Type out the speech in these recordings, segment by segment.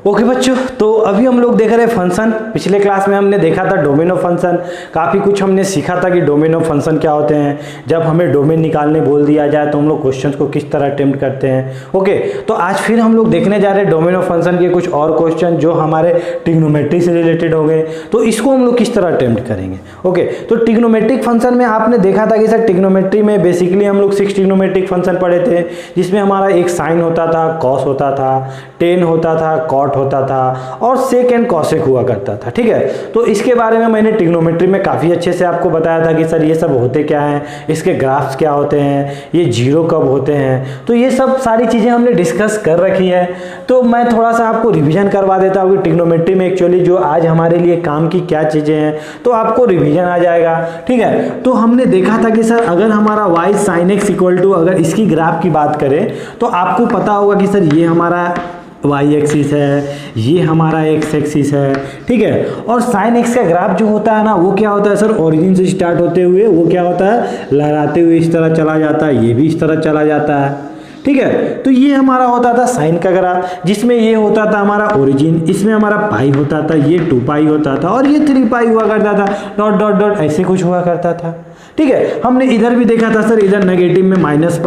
Okay बच्चों, तो अभी हम लोग देख रहे हैं फंक्शन। पिछले क्लास में हमने देखा था डोमेन ऑफ फंक्शन, काफ़ी कुछ हमने सीखा था कि डोमेन ऑफ फंक्शन क्या होते हैं। जब हमें डोमेन निकालने बोल दिया जाए तो हम लोग क्वेश्चंस को किस तरह अटेम्प्ट करते हैं। ओके, तो आज फिर हम लोग देखने जा रहे हैं डोमेन ऑफ फंक्शन के कुछ और क्वेश्चन जो हमारे ट्रिग्नोमेट्री से रिलेटेड हो गए, तो इसको हम लोग किस तरह अटेम्प्ट करेंगे। ओके, तो ट्रिग्नोमेट्रिक फंक्शन में आपने देखा था कि सर ट्रिग्नोमेट्री में बेसिकली हम लोग 6 ट्रिग्नोमेट्रिक फंक्शन पढ़े थे, जिसमें हमारा एक साइन होता था, कॉस होता था, टेन होता था, कॉट होता था और सेक एंड कॉसेक हुआ करता था। ठीक है, तो इसके बारे में मैंने ट्रिग्नोमेट्री में काफ़ी अच्छे से आपको बताया था कि सर ये सब होते क्या हैं, इसके ग्राफ्स क्या होते हैं, ये जीरो कब होते हैं, तो ये सब सारी चीज़ें हमने डिस्कस कर रखी है। तो मैं थोड़ा सा आपको रिवीजन करवा देता हूँ कि ट्रिग्नोमेट्री में एक्चुअली जो आज हमारे लिए काम की क्या चीज़ें हैं, तो आपको रिवीजन आ जाएगा। ठीक है, तो हमने देखा था कि सर अगर हमारा y sin x equal to, अगर इसकी ग्राफ की बात करें तो आपको पता होगा कि सर ये हमारा y एक्सिस है, ये हमारा x एक्सिस है। ठीक है, और साइन x का ग्राफ जो होता है ना, वो क्या होता है सर, ओरिजिन से स्टार्ट होते हुए वो क्या होता है, लहराते हुए इस तरह चला जाता है, ये भी इस तरह चला जाता है। ठीक है, तो ये हमारा होता था साइन का ग्राफ, जिसमें ये होता था हमारा ओरिजिन, इसमें हमारा पाई होता था, ये 2 पाई होता था और ये 3 पाई हुआ करता था, डॉट डॉट डॉट ऐसे कुछ हुआ करता था। ठीक है, हमने इधर भी देखा था सर, इधर नेगेटिव में -π, -2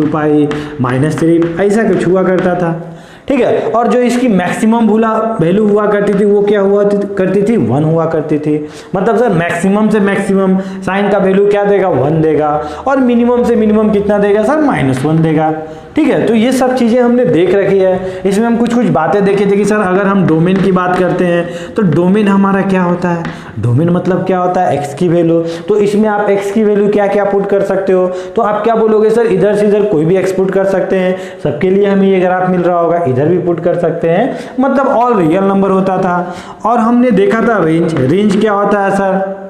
पाई, -3 ऐसा कुछ हुआ करता था। ठीक है, और जो इसकी मैक्सिमम वैल्यू हुआ करती थी वो क्या हुआ करती थी, 1 हुआ करती थी। मतलब सर मैक्सिमम से मैक्सिमम साइन का वैल्यू क्या देगा, 1 देगा, और मिनिमम से मिनिमम कितना देगा सर, -1 देगा। ठीक है, तो ये सब चीज़ें हमने देख रखी है। इसमें हम कुछ बातें देखे थे कि सर अगर हम डोमेन की बात करते हैं तो डोमेन हमारा क्या होता है, डोमेन मतलब क्या होता है, x की वैल्यू। तो इसमें आप x की वैल्यू क्या क्या पुट कर सकते हो, तो आप क्या बोलोगे सर, इधर से इधर कोई भी x पुट कर सकते हैं, सबके लिए हमें ये ग्राफ मिल रहा होगा, इधर भी पुट कर सकते हैं, मतलब ऑल रियल नंबर होता था। और हमने देखा था रेंज, रेंज क्या होता है सर,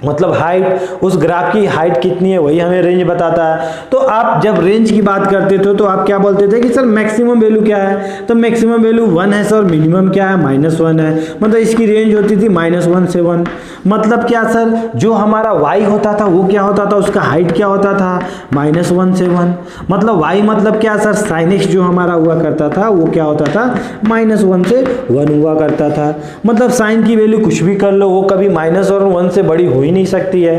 मतलब हाइट, उस ग्राफ की हाइट कितनी है वही हमें रेंज बताता है। तो आप जब रेंज की बात करते थे तो आप क्या बोलते थे कि सर मैक्सिमम वैल्यू क्या है, तो मैक्सिमम वैल्यू 1 है सर, मिनिमम क्या है, -1 है, मतलब इसकी रेंज होती थी -1 से 1। मतलब क्या सर, जो हमारा y होता था वो क्या होता था, उसका हाइट क्या होता था, -1 से 1। मतलब y मतलब क्या सर, sin x जो हमारा हुआ करता था वो क्या होता था, -1 से 1 हुआ करता था। मतलब साइन की वैल्यू कुछ भी कर लो, वो कभी -1 से बड़ी हो नहीं सकती है।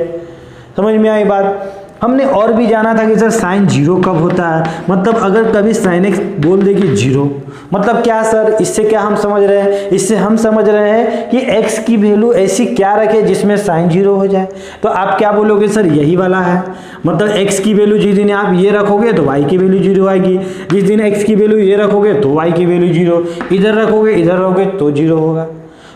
समझ में आई बात। हमने और भी जाना था कि सर साइन 0 कब होता है, मतलब अगर कभी साइन x बोल दे कि 0, मतलब क्या सर, इससे क्या हम समझ रहे हैं, इससे हम समझ रहे हैं कि x की वैल्यू ऐसी क्या रखे जिसमें साइन 0 हो जाए। तो आप क्या बोलोगे सर, यही वाला है, मतलब x की वैल्यू जिस दिन आप ये रखोगे तो y की वैल्यू 0 आएगी, जिस दिन x की वैल्यू ये रखोगे तो y की वैल्यू 0, इधर रखोगे इधर रखोगे तो 0 होगा।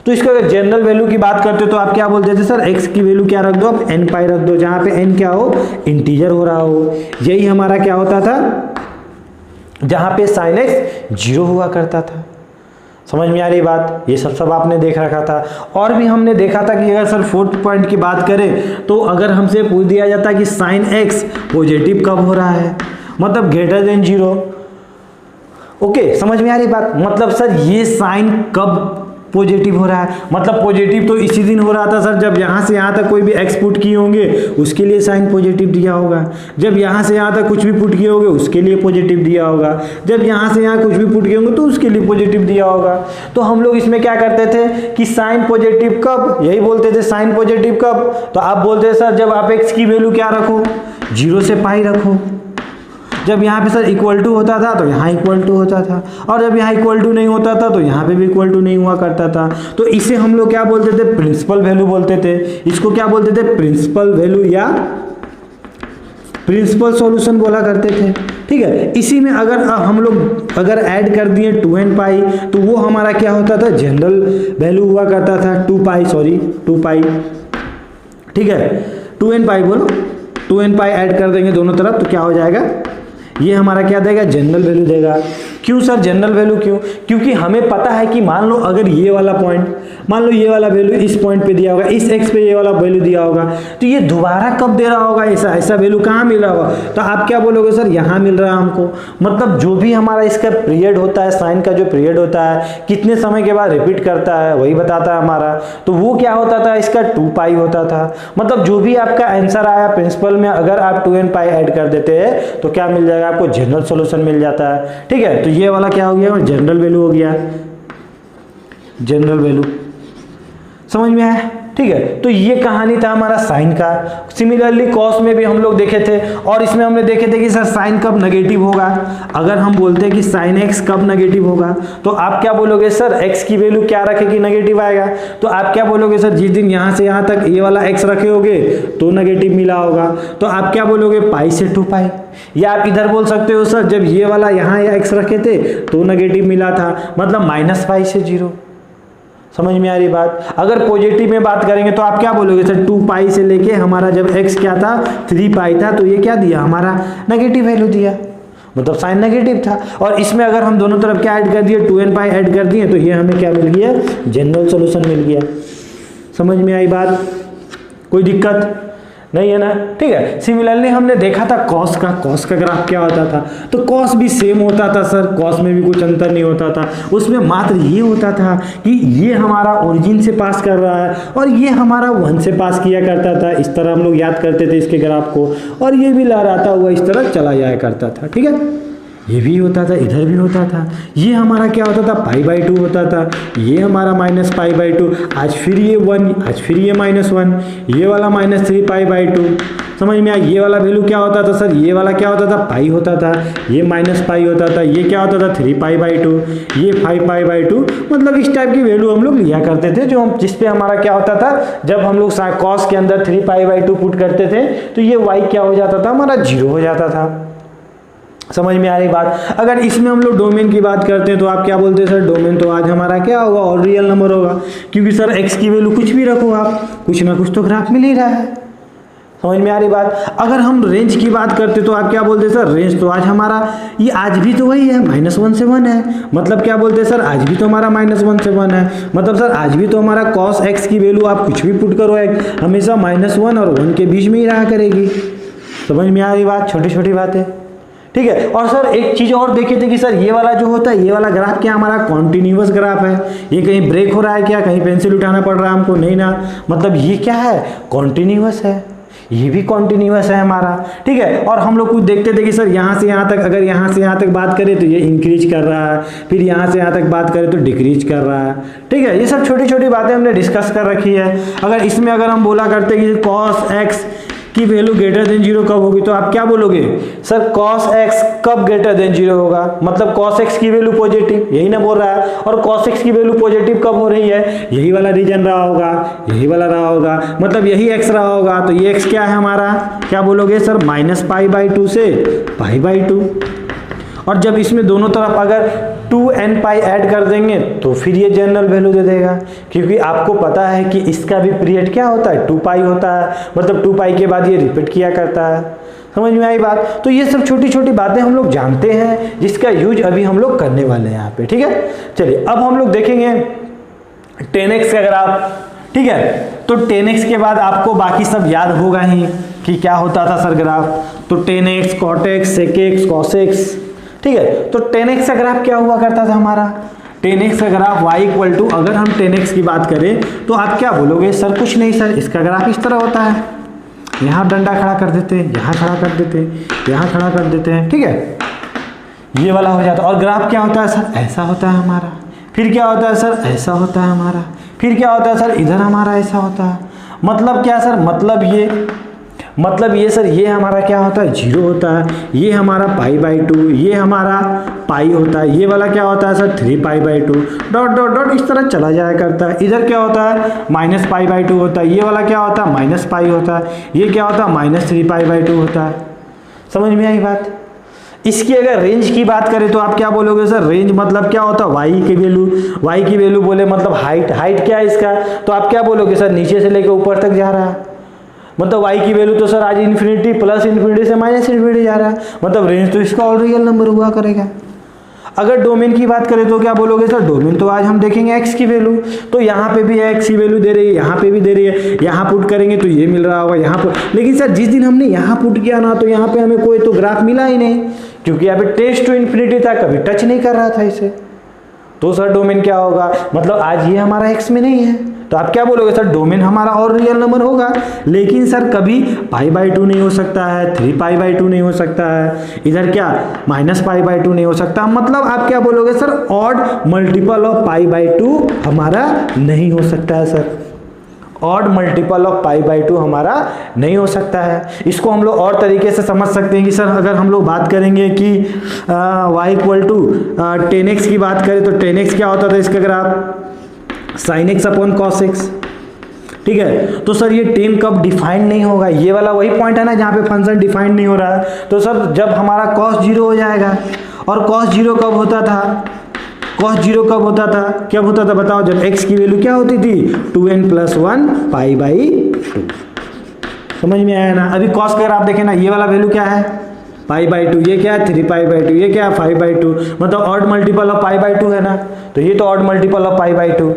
तो इसका अगर जनरल वैल्यू की बात करते हो तो आप क्या बोलते थे सर, x की वैल्यू क्या रख दो, आप n पाई रख दो, जहां पे n क्या हो, इंटीजर हो रहा हो। यही हमारा क्या होता था, जहां पे sin x 0 हुआ करता था। समझ में आ रही बात, ये सब आपने देख रखा था। और भी हमने देखा था कि अगर सर 4th पॉइंट की बात करें तो अगर हमसे पूछ दिया जाता कि sin x पॉजिटिव कब हो रहा है, मतलब >0। ओके, समझ में आ रही बात, मतलब सर ये साइन कब पॉजिटिव हो रहा है, मतलब पॉजिटिव तो इसी दिन हो रहा था सर जब यहाँ से यहाँ तक कोई भी x पुट किए होंगे उसके लिए साइन पॉजिटिव दिया होगा, जब यहाँ से यहाँ तक कुछ भी पुट किए होंगे उसके लिए पॉजिटिव दिया होगा, जब यहाँ से यहाँ कुछ भी पुट किए होंगे तो उसके लिए पॉजिटिव दिया होगा। तो हम लोग इसमें क्या करते थे कि साइन पॉजिटिव कब, यही बोलते थे साइन पॉजिटिव कब, तो आप बोलते सर जब आप x की वैल्यू क्या रखो, 0 से पाई रखो। जब यहाँ पे सर इक्वल टू होता था तो यहाँ इक्वल टू होता था, और जब यहाँ इक्वल टू नहीं होता था तो यहाँ पे भी इक्वल टू नहीं हुआ करता था। तो इसे हम लोग क्या बोलते थे, प्रिंसिपल वैल्यू बोलते थे। इसको क्या बोलते थे, प्रिंसिपल वैल्यू या प्रिंसिपल सॉल्यूशन बोला करते थे। ठीक है, इसी में अगर हम लोग अगर ऐड कर दिए 2n पाई तो वो हमारा क्या होता था, जनरल वैल्यू हुआ करता था 2 पाई। ठीक है, 2n पाई बोलो, 2n पाई ऐड कर देंगे दोनों तरफ तो क्या हो जाएगा, ये हमारा क्या देगा, जनरल वैल्यू देगा। क्यों सर जनरल वैल्यू क्यों, क्योंकि हमें पता है कि मान लो अगर ये वाला पॉइंट, मान लो ये वाला वैल्यू इस पॉइंट पे दिया होगा, इस x पे ये वाला वैल्यू दिया होगा, तो ये दोबारा कब दे रहा होगा, ऐसा वैल्यू कहाँ मिल रहा होगा, तो आप क्या बोलोगे सर यहाँ मिल रहा है हमको। मतलब जो भी हमारा इसका पीरियड होता है, साइन का जो पीरियड होता है कितने समय के बाद रिपीट करता है वही बताता है हमारा, तो वो क्या होता था, इसका 2 पाई होता था। मतलब जो भी आपका आंसर आया प्रिंसिपल में अगर आप 2n पाई ऐड कर देते हैं तो क्या मिल जाएगा आपको, जनरल सोल्यूशन मिल जाता है। ठीक है, तो ये वाला क्या हो गया, जनरल वैल्यू हो गया, जनरल वैल्यू। समझ में आया? ठीक है, तो ये कहानी था हमारा साइन का। सिमिलरली कॉस में भी हम लोग देखे थे, और इसमें हमने देखे थे कि सर साइन कब नेगेटिव होगा। अगर हम बोलते हैं कि साइन एक्स कब नेगेटिव होगा, तो आप क्या बोलोगे, सर एक्स की वैल्यू क्या रखेगी, नेगेटिव आएगा। तो आप क्या बोलोगे, सर जिस दिन यहाँ से यहाँ तक ये वाला एक्स रखे होगे तो नेगेटिव मिला होगा, तो आप क्या बोलोगे, पाई से 2 पाई। या आप इधर बोल सकते हो, सर जब ये वाला यहाँ या एक्स रखे थे तो नेगेटिव मिला था, मतलब -पाई से 0। समझ में आ रही बात? अगर पॉजिटिव में बात करेंगे तो आप क्या बोलोगे, सर 2 पाई से लेके हमारा जब x क्या था 3 पाई था, तो ये क्या दिया, हमारा नेगेटिव वैल्यू दिया, मतलब साइन नेगेटिव था। और इसमें अगर हम दोनों तरफ क्या ऐड कर दिए, 2n पाई ऐड कर दिए, तो ये हमें क्या मिल गया, जनरल सोल्यूशन मिल गया। समझ में आई बात? कोई दिक्कत नहीं है ना? ठीक है। सिमिलरली हमने देखा था कॉस का ग्राफ क्या होता था, तो कॉस भी सेम होता था सर, कॉस में भी कुछ अंतर नहीं होता था। उसमें मात्र ये होता था कि ये हमारा ओरिजिन से पास कर रहा है और ये हमारा 1 से पास किया करता था। इस तरह हम लोग याद करते थे इसके ग्राफ को, और ये भी लहराता हुआ इस तरह चला जाया करता था। ठीक है, ये भी होता था, इधर भी होता था। ये हमारा क्या होता था, π/2 होता था, ये हमारा -π/2, आज फिर ये 1, आज फिर ये -1, ये वाला -3π/2। समझ में आया? ये वाला वैल्यू क्या होता था सर, ये वाला क्या होता था, पाई होता था, ये -पाई होता था, ये क्या होता था 3π/2, ये 5π/2। मतलब इस टाइप की वैल्यू हम लोग लिया करते थे, जो हम जिसपे हमारा क्या होता था, जब हम लोग कॉस के अंदर 3π/2 पुट करते थे तो ये y क्या हो जाता था, हमारा 0 हो जाता था। समझ में आ रही बात? अगर इसमें हम लोग डोमेन की बात करते हैं तो आप क्या बोलते हैं, सर डोमेन तो आज हमारा क्या होगा, और रियल नंबर होगा, क्योंकि सर x की वैल्यू कुछ भी रखो आप, कुछ ना कुछ तो ग्राफ मिल ही रहा है। समझ में आ रही बात? अगर हम रेंज की बात करते तो आप क्या बोलते हैं, सर रेंज तो आज हमारा ये आज भी तो वही है, -1 से 1 है। मतलब क्या बोलते हैं, सर आज भी तो हमारा -1 से 1 है, मतलब सर आज भी तो हमारा cos x की वैल्यू आप कुछ भी पुट करो हमेशा -1 और 1 के बीच में ही रहा करेगी। समझ में आ रही बात? छोटी छोटी बातें। ठीक है। और सर एक चीज और देखे थे कि सर ये वाला जो होता है, ये वाला ग्राफ क्या हमारा कॉन्टिन्यूअस ग्राफ है, ये कहीं ब्रेक हो रहा है क्या, कहीं पेंसिल उठाना पड़ रहा है हमको, नहीं ना, मतलब ये क्या है, कॉन्टिन्यूअस है, ये भी कॉन्टिन्यूअस है हमारा। ठीक है। और हम लोग कुछ देखते थे कि सर यहाँ से यहाँ तक, अगर यहाँ से यहाँ तक बात करें तो ये इंक्रीज कर रहा है, फिर यहाँ से यहाँ तक बात करें तो डिक्रीज कर रहा है। ठीक है, ये सब छोटी छोटी बातें हमने डिस्कस कर रखी है। अगर इसमें अगर हम बोला करते कि cos x की वैल्यू >0 कब होगी, तो आप क्या बोलोगे, सर cos x कब >0 होगा, मतलब cos x की वैल्यू पॉजिटिव, यही ना बोल रहा है, और cos x की वैल्यू पॉजिटिव कब हो रही है, यही वाला रीजन रहा होगा, यही वाला रहा होगा, मतलब यही x रहा होगा, तो ये x क्या है हमारा, क्या बोलोगे सर -π/2 से π/2। और जब इसमें दोनों तरफ अगर 2n पाई ऐड कर देंगे तो फिर ये जनरल वैल्यू दे देगा, क्योंकि आपको पता है कि इसका भी पीरियड क्या होता है, 2 पाई होता है, मतलब 2 पाई के बाद ये रिपीट किया करता है। समझ में आई बात? तो ये सब छोटी छोटी बातें हम लोग जानते हैं, जिसका यूज अभी हम लोग करने वाले हैं यहाँ पे। ठीक है, चलिए अब हम लोग देखेंगे 10x का ग्राफ। ठीक है, तो 10x के बाद आपको बाकी सब याद होगा ही कि क्या होता था सर ग्राफ, तो 10x cot x sec x cos x। ठीक है, तो 10x का ग्राफ क्या हुआ करता था हमारा, 10x का ग्राफ y = अगर हम 10x की बात करें तो आप क्या बोलोगे, सर कुछ नहीं सर, इसका ग्राफ इस तरह होता है, यहाँ डंडा खड़ा कर देते हैं, यहाँ खड़ा कर देते हैं, यहाँ खड़ा कर देते हैं। ठीक है, ये वाला हो जाता है। और ग्राफ क्या होता है सर, ऐसा होता है हमारा, फिर क्या होता है सर, ऐसा होता है हमारा, फिर क्या होता है सर, इधर हमारा ऐसा होता है। मतलब क्या सर, मतलब ये सर, ये हमारा क्या होता है, 0 होता है, ये हमारा π/2, ये हमारा पाई होता है, ये वाला क्या होता है सर 3π/2, डॉट डॉट डॉट इस तरह चला जाया करता है। इधर क्या होता है -π/2 होता है, ये वाला क्या होता है -पाई होता है, ये क्या होता है -3π/2 होता है। समझ में आई बात? इसकी अगर रेंज की बात करें तो आप क्या बोलोगे सर, रेंज मतलब क्या होता है, y की वैल्यू बोले मतलब हाइट क्या है इसका, तो आप क्या बोलोगे सर, नीचे से लेकर ऊपर तक जा रहा है, मतलब y की वैल्यू तो सर आज इन्फिनिटी प्लस इन्फिनिटी से माइनस इन्फिनिटी जा रहा है, मतलब रेंज तो इसका ऑल रियल नंबर हुआ करेगा। अगर डोमेन की बात करें तो क्या बोलोगे सर, डोमेन तो आज हम देखेंगे x की वैल्यू, तो यहाँ पे भी x की वैल्यू दे रही है, यहाँ पे भी दे रही है, यहाँ पुट करेंगे तो ये मिल रहा होगा यहाँ पर। लेकिन सर जिस दिन हमने यहाँ पुट किया ना, तो यहाँ पे हमें कोई तो ग्राफ मिला ही नहीं, क्योंकि यहाँ पे टेस्ट टू इन्फिनिटी था, कभी टच नहीं कर रहा था इसे। तो सर डोमेन क्या होगा, मतलब आज ये हमारा एक्स में नहीं है, तो आप क्या बोलोगे सर डोमेन हमारा और रियल नंबर होगा, लेकिन सर कभी π/2 नहीं हो सकता है, 3π/2 नहीं हो सकता है, इधर क्या -π/2 नहीं हो सकता, मतलब आप क्या बोलोगे सर ऑड मल्टीपल ऑफ π/2 हमारा नहीं हो सकता है सर, ऑड मल्टीपल ऑफ π/2 हमारा नहीं हो सकता है। इसको हम लोग और तरीके से समझ सकते हैं कि सर अगर हम लोग बात करेंगे कि y = 10x की बात करें तो 10x क्या होता था इसका graph, sin x upon cos x, ठीक है। तो सर ये 10 कब डिफाइंड नहीं होगा, ये वाला वही पॉइंट है ना जहाँ पे फंक्शन डिफाइंड नहीं हो रहा है। तो सर जब हमारा cos 0 हो जाएगा, और cos 0 कब होता था, cos 0 कब होता था, क्या होता था बताओ, जब x की वैल्यू क्या होती थी 2n + 1 π/2, समझ में आया ना। अभी cos का अगर आप देखें ना, ये वाला वैल्यू क्या है π/2, ये क्या है 3π/2, ये क्या है 5/2, मतलब ऑड मल्टीपल ऑफ π/2 है ना, तो ये तो ऑड मल्टीपल ऑफ π/2,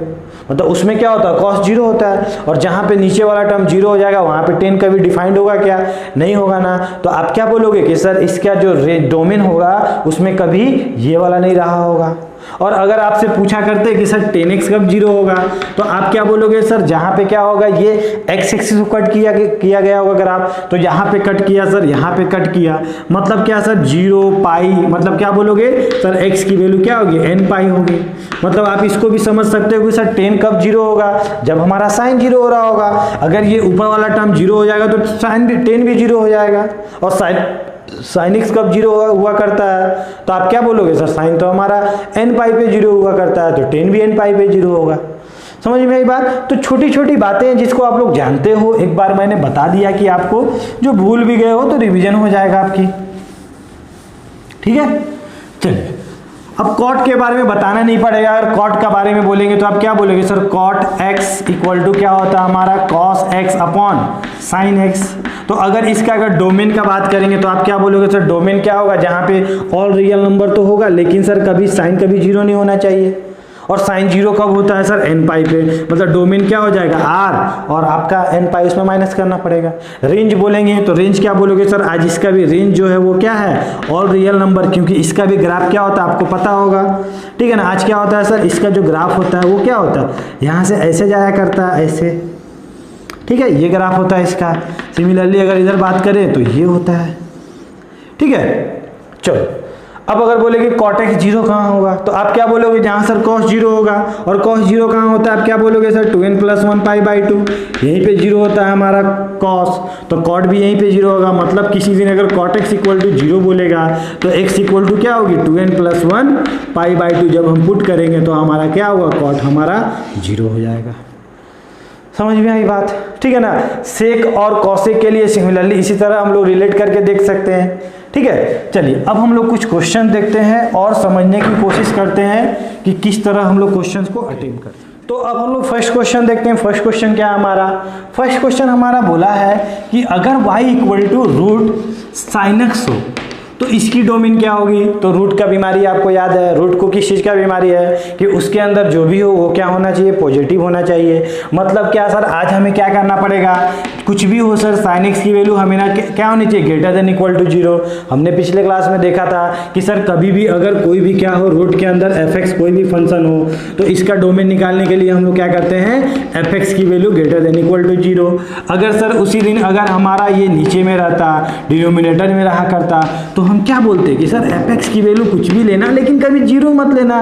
मतलब उसमें क्या होता है cos 0 होता है, और जहाँ पे नीचे वाला टर्म 0 हो जाएगा वहाँ पे 10 कभी डिफाइंड होगा क्या, नहीं होगा ना। तो आप क्या बोलोगे कि सर इसका जो डोमेन होगा उसमें कभी ये वाला नहीं रहा होगा। और अगर आपसे पूछा करते कि सर 10x कब 0 होगा, तो आप क्या बोलोगे सर जहाँ पे क्या होगा, ये x एक्सिस को कट किया गया होगा ग्राफ, तो यहाँ पे कट किया सर, यहाँ पे कट किया, मतलब क्या सर 0 π, मतलब क्या बोलोगे सर x की वैल्यू क्या होगी n π होगी। मतलब आप इसको भी समझ सकते हो कि सर 10 कब 0 होगा, जब हमारा साइन 0 हो रहा होगा। अगर ये ऊपर वाला टर्म 0 हो जाएगा तो साइन भी 10 भी 0 हो जाएगा। और साइन x कब 0 हुआ करता है, तो आप क्या बोलोगे सर साइन तो हमारा n π पे 0 हुआ करता है, तो 10 भी n π पे 0 होगा। समझ में आई बात। तो छोटी छोटी बातें हैं जिसको आप लोग जानते हो, एक बार मैंने बता दिया कि आपको जो भूल भी गए हो तो रिवीजन हो जाएगा आपकी, ठीक है। चलिए अब कॉट के बारे में बताना नहीं पड़ेगा। अगर कॉट का बारे में बोलेंगे तो आप क्या बोलेंगे सर कॉट x = क्या होता है हमारा cos x upon sin x। तो अगर इसका अगर डोमेन का बात करेंगे तो आप क्या बोलोगे सर डोमेन क्या होगा, जहाँ पे ऑल रियल नंबर तो होगा लेकिन सर कभी साइन कभी 0 नहीं होना चाहिए। और साइन 0 कब होता है सर n π पे, मतलब डोमेन क्या हो जाएगा r, और आपका n π उसमें माइनस करना पड़ेगा। रेंज बोलेंगे तो रेंज क्या बोलोगे सर, आज इसका भी रेंज जो है वो क्या है ऑल रियल नंबर, क्योंकि इसका भी ग्राफ क्या होता है आपको पता होगा, ठीक है ना। आज क्या होता है सर, इसका जो ग्राफ होता है वो क्या होता है, यहाँ से ऐसे जाया करता है ऐसे, ठीक है, ये ग्राफ होता है इसका। सिमिलरली अगर इधर बात करें तो ये होता है, ठीक है। चलो अब अगर बोले कि cot x 0 कहाँ होगा, तो आप क्या बोलोगे जहाँ सर cos 0 होगा, और cos 0 कहाँ होता है आप क्या बोलोगे सर 2n + 1 π/2, यहीं पे 0 होता है हमारा cos, तो cot भी यहीं पे 0 होगा। मतलब किसी दिन अगर cot x = 0 बोलेगा तो x = क्या होगी 2n + 1 π/2, जब हम पुट करेंगे तो हमारा क्या होगा cot हमारा 0 हो जाएगा। समझ में आई बात, ठीक है ना। सेक और कॉसेक के लिए सिमिलरली इसी तरह हम लोग रिलेट करके देख सकते हैं, ठीक है। चलिए अब हम लोग कुछ क्वेश्चन देखते हैं और समझने की कोशिश करते हैं कि किस तरह हम लोग क्वेश्चंस को अटेम्प्ट करते हैं। तो अब हम लोग फर्स्ट क्वेश्चन देखते हैं। फर्स्ट क्वेश्चन क्या है हमारा, फर्स्ट क्वेश्चन हमारा बोला है कि अगर y = √sin x हो तो इसकी डोमेन क्या होगी। तो रूट का बीमारी आपको याद है, रूट को किस चीज़ का बीमारी है कि उसके अंदर जो भी हो वो क्या होना चाहिए, पॉजिटिव होना चाहिए। मतलब क्या सर आज हमें क्या करना पड़ेगा, कुछ भी हो सर sin x की वैल्यू हमें ना क्या होनी चाहिए > 0। हमने पिछले क्लास में देखा था कि सर कभी भी अगर कोई भी क्या हो रूट के अंदर fx कोई भी फंक्शन हो तो इसका डोमेन निकालने के लिए हम लोग क्या करते हैं fx की वैल्यू > 0। अगर सर उसी दिन अगर हमारा ये नीचे में रहता, डिनोमिनेटर में रहा करता, तो हम क्या बोलते कि सर fx की वैल्यू कुछ भी लेना लेकिन कभी 0 मत लेना,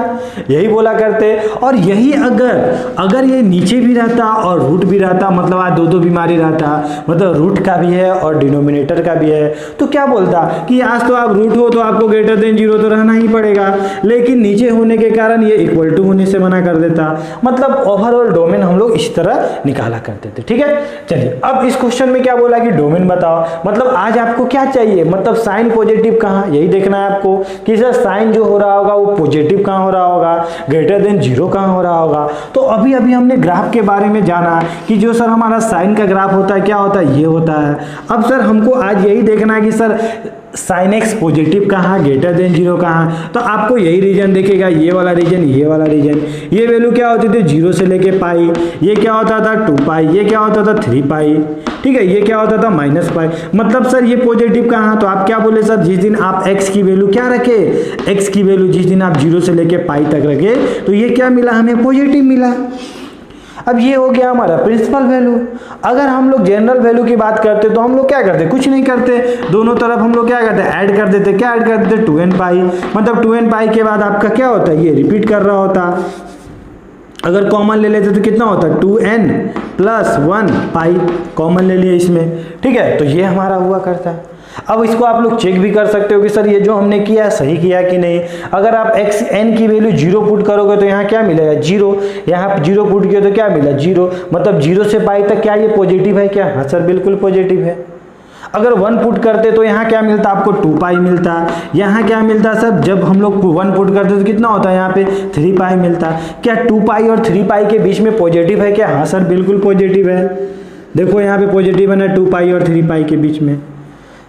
यही बोला करते। और यही अगर ये नीचे भी रहता और रूट भी रहता, मतलब आज दो बीमारी रहता, मतलब रूट का भी है और डिनोमिनेटर का भी है, तो क्या बोलता कि आज तो आप रूट हो तो आपको > 0 तो रहना ही पड़ेगा, लेकिन नीचे होने के कारण ये इक्वल टू होने से मना कर देता। मतलब ओवरऑल डोमेन हम लोग इस तरह निकाला करते थे, ठीक है। चलिए अब इस क्वेश्चन में क्या बोला कि डोमेन बताओ, मतलब आज आपको क्या चाहिए, मतलब साइन पॉजिटिव कहाँ, यही देखना है आपको कि सर साइन जो हो रहा होगा वो पॉजिटिव कहाँ हो रहा होगा, > 0 कहाँ हो रहा होगा। तो अभी हमने ग्राफ के बारे में जाना कि जो सर हमारा साइन का ग्राफ होता है क्या होता है, ये होता है। अब सर हमको आज यही देखना है कि सर sin x पॉजिटिव कहाँ, > 0 कहाँ। तो आपको यही रीजन देखेगा, ये वाला रीजन, ये वाला रीजन। ये वैल्यू क्या होती थी 0 से लेके पाई, ये क्या होता था 2π, ये क्या होता था 3π, ठीक है, ये क्या होता था -π। मतलब सर ये पॉजिटिव कहाँ, तो आप क्या बोले सर जिस दिन दिन आप x की वैल्यू क्या रखे, x की वैल्यू जिस दिन आप 0 से लेके पाई तक रखे तो ये क्या मिला हमें, पॉजिटिव मिला। अब ये हो गया हमारा प्रिंसिपल वैल्यू। अगर हम लोग जनरल वैल्यू की बात करते तो हम लोग क्या करते, कुछ नहीं करते, दोनों तरफ हम लोग क्या करते, ऐड कर देते। क्या ऐड कर देते, 2n पाई, मतलब 2n पाई के बाद आपका क्या होता है, ये रिपीट कर रहा होता। अगर कॉमन ले लेते तो कितना होता, 2n प्लस 1 पाई, कॉमन ले लिए इसमें, ठीक है। तो ये हमारा हुआ करता है। अब इसको आप लोग चेक भी कर सकते हो कि सर ये जो हमने किया है सही किया कि नहीं। अगर आप n की वैल्यू 0 पुट करोगे तो यहाँ क्या मिलेगा, 0, यहाँ 0 पुट किया तो क्या मिला, 0, मतलब 0 से पाई तक क्या ये पॉजिटिव है क्या, हाँ सर बिल्कुल पॉजिटिव है। अगर 1 पुट करते तो यहाँ क्या मिलता आपको, 2 पाई मिलता। यहाँ क्या मिलता सर, जब हम लोग 1 पुट करते तो कितना होता है यहाँ पे 3 पाई मिलता। क्या 2 पाई और 3 पाई के बीच में पॉजिटिव है क्या, हाँ सर बिल्कुल पॉजिटिव है। देखो यहाँ पे पॉजिटिव है ना 2 पाई और 3 पाई के बीच में,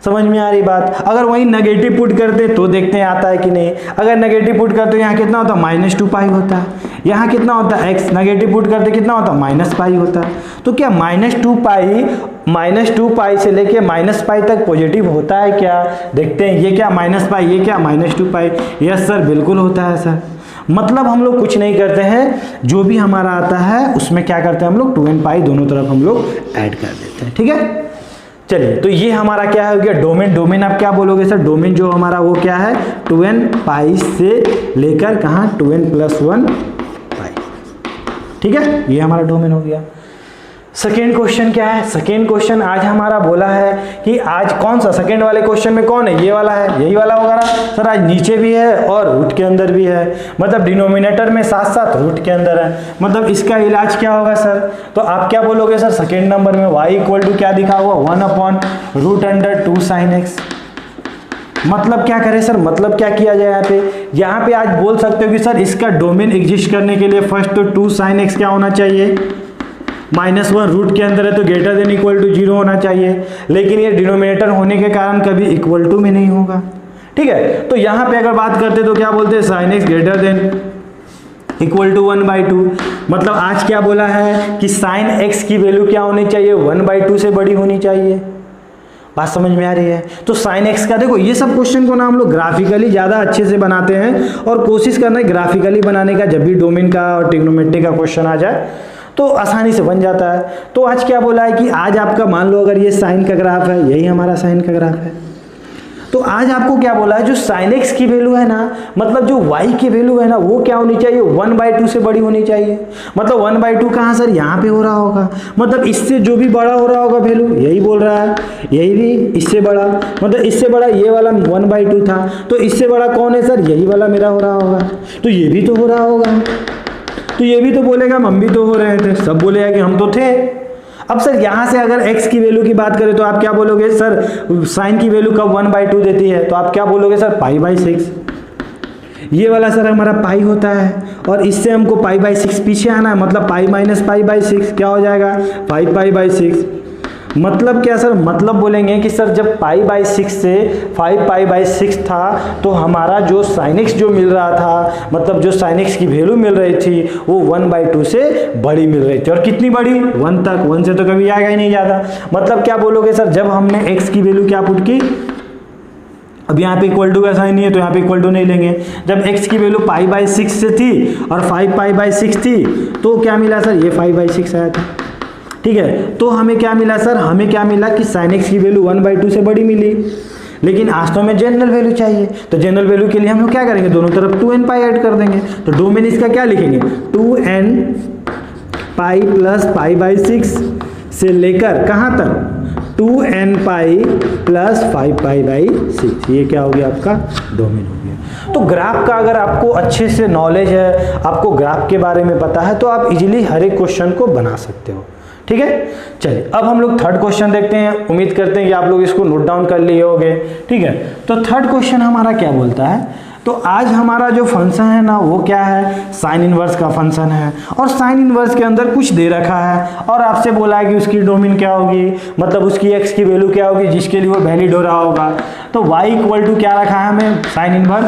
समझ में आ रही बात। अगर वही नेगेटिव पुट करते तो देखते हैं आता है कि नहीं। अगर नेगेटिव पुट करते यहाँ कितना होता है, -2 पाई होता है। यहाँ कितना होता है x, नेगेटिव पुट करते कितना होता है, -पाई होता है। तो क्या -2 पाई से लेके -पाई तक पॉजिटिव होता है क्या, देखते हैं। ये क्या -पाई, ये क्या -2 पाई, यस सर बिल्कुल होता है सर। मतलब हम लोग कुछ नहीं करते हैं, जो भी हमारा आता है उसमें क्या करते हैं हम लोग, 2n पाई दोनों तरफ हम लोग ऐड कर देते हैं, ठीक है। चलिए तो ये हमारा क्या हो गया, डोमेन। डोमेन आप क्या बोलोगे सर, डोमेन जो हमारा वो क्या है, 2n पाई से लेकर कहाँ, 2n प्लस 1 पाई, ठीक है। ये हमारा डोमेन हो गया। सेकेंड क्वेश्चन क्या है, सेकेंड क्वेश्चन आज हमारा बोला है कि आज कौन सा, सेकेंड वाले क्वेश्चन में कौन है, ये वाला है, यही वाला होगा ना सर। आज नीचे भी है और रूट के अंदर भी है, मतलब डिनोमिनेटर में साथ साथ रूट के अंदर है। मतलब इसका इलाज क्या होगा सर, तो आप क्या बोलोगे सर, सेकेंड नंबर में y इक्वल टू क्या दिखा हुआ, 1/√2 sin x। मतलब क्या करें सर, मतलब क्या किया जाए यहाँ पे आज बोल सकते हो कि सर इसका डोमेन एग्जिस्ट करने के लिए फर्स्ट तो 2 sin x क्या होना चाहिए, -1 रूट के अंदर है तो ग्रेटर देन इक्वल टू 0 होना चाहिए। लेकिन ये डिनोमिनेटर होने के कारण कभी इक्वल टू में नहीं होगा, ठीक है। तो यहाँ पे अगर बात करते तो क्या बोलते हैं, sin x greater than equal to 1/2। मतलब आज क्या बोला है कि sin x की वैल्यू क्या होनी चाहिए, 1/2 से बड़ी होनी चाहिए। बात समझ में आ रही है। तो sin x का देखो, ये सब क्वेश्चन को ना हम लोग ग्राफिकली ज़्यादा अच्छे से बनाते हैं और कोशिश करना है ग्राफिकली बनाने का। जब भी डोमेन का और ट्रिग्नोमेट्री का क्वेश्चन आ जाए तो आसानी से बन जाता है। तो आज क्या बोला है कि आज आपका मान लो अगर ये साइन का ग्राफ है, यही हमारा साइन का ग्राफ है, तो आज आपको क्या बोला है, जो sin x की वैल्यू है ना, मतलब जो y की वैल्यू है ना, वो क्या होनी चाहिए, 1/2 से बड़ी होनी चाहिए। मतलब 1/2 कहाँ सर, यहाँ पे हो रहा होगा, मतलब इससे जो भी बड़ा हो रहा होगा वैल्यू, यही बोल रहा है, यही भी इससे बड़ा, मतलब इससे बड़ा ये वाला 1/2 था, तो इससे बड़ा कौन है सर, यही वाला मेरा हो रहा होगा। तो ये भी तो हो रहा होगा, तो ये भी तो बोलेगा हम भी तो हो रहे थे, सब बोलेगा कि हम तो थे। अब सर यहाँ से अगर x की वैल्यू की बात करें तो आप क्या बोलोगे सर, साइन की वैल्यू कब 1/2 देती है, तो आप क्या बोलोगे सर, π/6। ये वाला सर हमारा पाई होता है और इससे हमको π/6 पीछे आना है, मतलब पाई माइनस π/6 क्या हो जाएगा, 5π/6। मतलब क्या सर, मतलब बोलेंगे कि सर जब π/6 से 5π/6 था तो हमारा जो sin x जो मिल रहा था, मतलब जो sin x की वैल्यू मिल रही थी वो 1/2 से बड़ी मिल रही थी। और कितनी बड़ी, 1 तक, 1 से तो कभी आएगा ही नहीं ज़्यादा। मतलब क्या बोलोगे सर, जब हमने x की वैल्यू क्या पुट की, अब यहाँ पे इक्वल टू का साइन नहीं है तो यहाँ पे इक्वल टू नहीं लेंगे। जब x की वैल्यू π/6 से थी और 5π/6 थी तो क्या मिला सर, ये 5/6 आया था, ठीक है। तो हमें क्या मिला सर, हमें क्या मिला कि sin x की वैल्यू 1/2 से बड़ी मिली। लेकिन आज तो हमें जनरल वैल्यू चाहिए, तो जनरल वैल्यू के लिए हम लोग क्या करेंगे, दोनों तरफ 2n पाई ऐड कर देंगे। तो डोमेन इसका क्या लिखेंगे, 2n पाई प्लस π/6 से लेकर कहाँ तक, 2n पाई प्लस 5π/6। ये क्या हो गया, आपका डोमेन हो गया। तो ग्राफ का अगर आपको अच्छे से नॉलेज है, आपको ग्राफ के बारे में पता है, तो आप इजीली हर एक क्वेश्चन को बना सकते हो, ठीक है। चलिए अब हम लोग थर्ड क्वेश्चन देखते हैं। उम्मीद करते हैं कि आप लोग इसको नोट डाउन कर लिए होंगे, ठीक है। तो थर्ड क्वेश्चन हमारा क्या बोलता है, तो आज हमारा जो फंक्शन है ना वो क्या है, साइन इनवर्स का फंक्शन है। और साइन इनवर्स के अंदर कुछ दे रखा है और आपसे बोला है कि उसकी डोमेन क्या होगी, मतलब उसकी x की वैल्यू क्या होगी जिसके लिए वो वैलिड हो रहा होगा। तो y इक्वल टू क्या रखा है हमें, साइन इनवर्स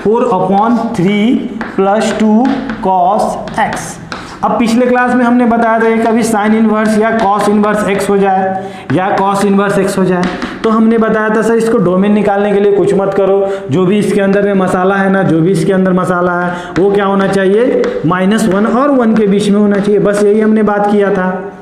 4/3 + 2 cos x। अब पिछले क्लास में हमने बताया था कि कभी साइन इनवर्स या कॉस इनवर्स x हो जाए या कॉस इनवर्स x हो जाए, तो हमने बताया था सर इसको डोमेन निकालने के लिए कुछ मत करो, जो भी इसके अंदर में मसाला है ना, जो भी इसके अंदर मसाला है वो क्या होना चाहिए, -1 और 1 के बीच में होना चाहिए। बस यही हमने बात किया था,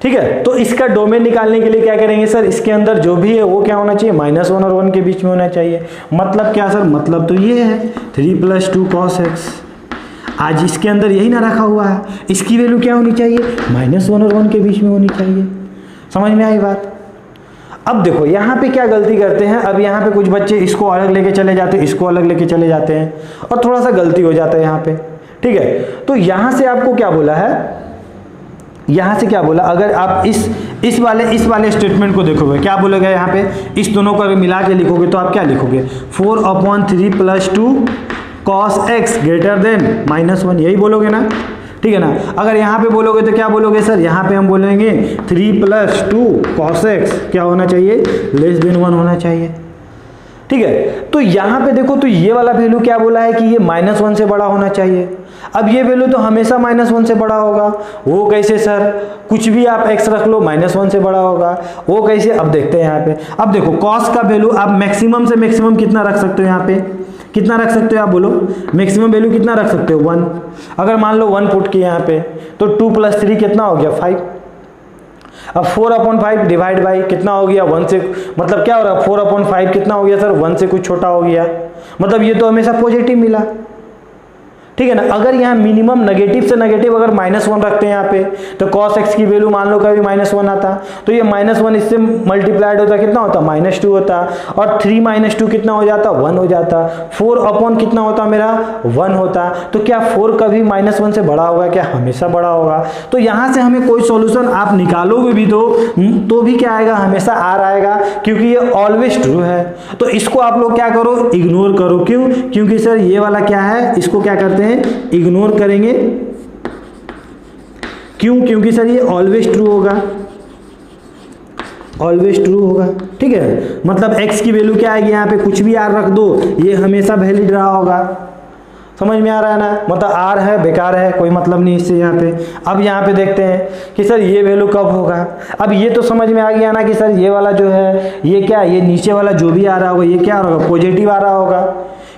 ठीक है। तो इसका डोमेन निकालने के लिए क्या करेंगे सर, इसके अंदर जो भी है वो क्या होना चाहिए, -1 और 1 के बीच में होना चाहिए। मतलब क्या सर, मतलब तो ये है 3 + 2 cos x। आज इसके अंदर यही ना रखा हुआ है, इसकी वैल्यू क्या होनी चाहिए, -1 और 1 के बीच में होनी चाहिए। समझ में आई बात। अब देखो यहाँ पे क्या गलती करते हैं, अब यहाँ पे कुछ बच्चे इसको अलग लेके चले जाते हैं, इसको अलग लेके चले जाते हैं, और थोड़ा सा गलती हो जाता है यहाँ पे, ठीक है। तो यहाँ से आपको क्या बोला है, यहाँ से क्या बोला, अगर आप इस वाले स्टेटमेंट को देखोगे, क्या बोलोगे यहाँ पे, इस दोनों को मिला के लिखोगे तो आप क्या लिखोगे, 4/3 + 2 cos x ग्रेटर देन -1, यही बोलोगे ना, ठीक है ना। अगर यहाँ पे बोलोगे तो क्या बोलोगे सर, यहाँ पे हम बोलेंगे 3 + 2 cos x क्या होना चाहिए, <1 होना चाहिए, ठीक है। तो यहाँ पे देखो, तो ये वाला वैल्यू क्या बोला है कि ये -1 से बड़ा होना चाहिए। अब ये वैल्यू तो हमेशा -1 से बड़ा होगा, वो कैसे सर, कुछ भी आप x रख लो -1 से बड़ा होगा, वो कैसे, अब देखते हैं यहाँ पे। अब देखो cos का वैल्यू आप मैक्सिमम से मैक्सिमम कितना रख सकते हो, यहाँ पे कितना रख सकते हो आप बोलो, मैक्सिमम वैल्यू कितना रख सकते हो, 1। अगर मान लो 1 पुट किए यहाँ पे, तो 2 + 3 कितना हो गया, 5। अब 4/5 डिवाइड बाई कितना हो गया, 1 से, मतलब क्या हो रहा है, 4/5 कितना हो गया सर, 1 से कुछ छोटा हो गया, मतलब ये तो हमेशा पॉजिटिव मिला, ठीक है ना। अगर यहाँ मिनिमम नेगेटिव से नेगेटिव अगर -1 रखते हैं यहाँ पे, तो cos x की वैल्यू मान लो कभी -1 आता, तो ये -1 इससे मल्टीप्लाइड होता कितना होता, -2 होता, और 3 - 2 कितना हो जाता, 1 हो जाता, 4/ कितना होता मेरा, 1 होता। तो क्या 4 कभी -1 से बड़ा होगा, क्या हमेशा बड़ा होगा। तो यहाँ से हमें कोई सॉल्यूशन आप निकालोगे भी तो भी क्या आएगा, हमेशा R आएगा, क्योंकि ये ऑलवेज ट्रू है। तो इसको आप लोग क्या करो, इग्नोर करो, क्यों, क्योंकि सर ये वाला क्या है, इसको क्या करते हैं, इग्नोर करेंगे, क्यों, क्योंकि सर ये ऑलवेज ट्रू होगा, ऑलवेज ट्रू होगा, ठीक है। मतलब x की वैल्यू क्या आएगी, यहाँ पे कुछ भी r रख दो, ये हमेशा वैलिड रहा होगा। समझ में आ रहा है ना, मतलब r है बेकार है, कोई मतलब नहीं इससे यहाँ पे। अब यहाँ पे देखते हैं कि सर ये वैल्यू कब होगा। अब ये तो समझ में आ गया ना कि सर ये वाला जो है, ये क्या, ये नीचे वाला जो भी आ रहा होगा, ये क्या होगा, पॉजिटिव आ रहा होगा।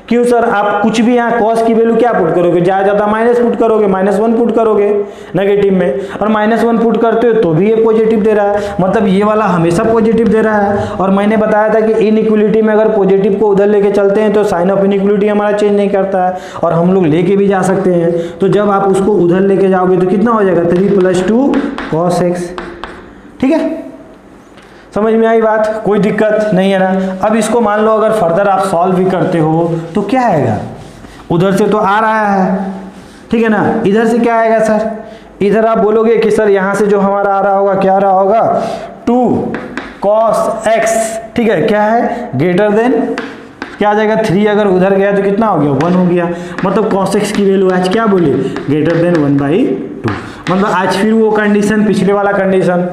क्यों सर, आप कुछ भी यहाँ cos की वैल्यू क्या पुट करोगे, ज़्यादा माइनस पुट करोगे, -1 पुट करोगे नेगेटिव में, और -1 पुट करते हो तो भी ये पॉजिटिव दे रहा है, मतलब ये वाला हमेशा पॉजिटिव दे रहा है। और मैंने बताया था कि इनइक्वलिटी में अगर पॉजिटिव को उधर लेके चलते हैं तो साइन ऑफ इनइक्वलिटी हमारा चेंज नहीं करता है, और हम लोग लेके भी जा सकते हैं। तो जब आप उसको उधर लेके जाओगे तो कितना हो जाएगा, 3 + 2 cos x, ठीक है। समझ में आई बात, कोई दिक्कत नहीं है ना। अब इसको मान लो अगर फर्दर आप सॉल्व भी करते हो तो क्या आएगा, उधर से तो आ रहा है, ठीक है ना, इधर से क्या आएगा सर, इधर आप बोलोगे कि सर यहाँ से जो हमारा आ रहा होगा, क्या आ रहा होगा, 2 cos x, ठीक है, क्या है, ग्रेटर देन क्या आ जाएगा, 3 अगर उधर गया तो कितना हो गया, 1 हो गया। मतलब cos x की वैल्यू आज क्या बोले, ग्रेटर देन 1/2। मतलब आज फिर वो कंडीशन, पिछले वाला कंडीशन,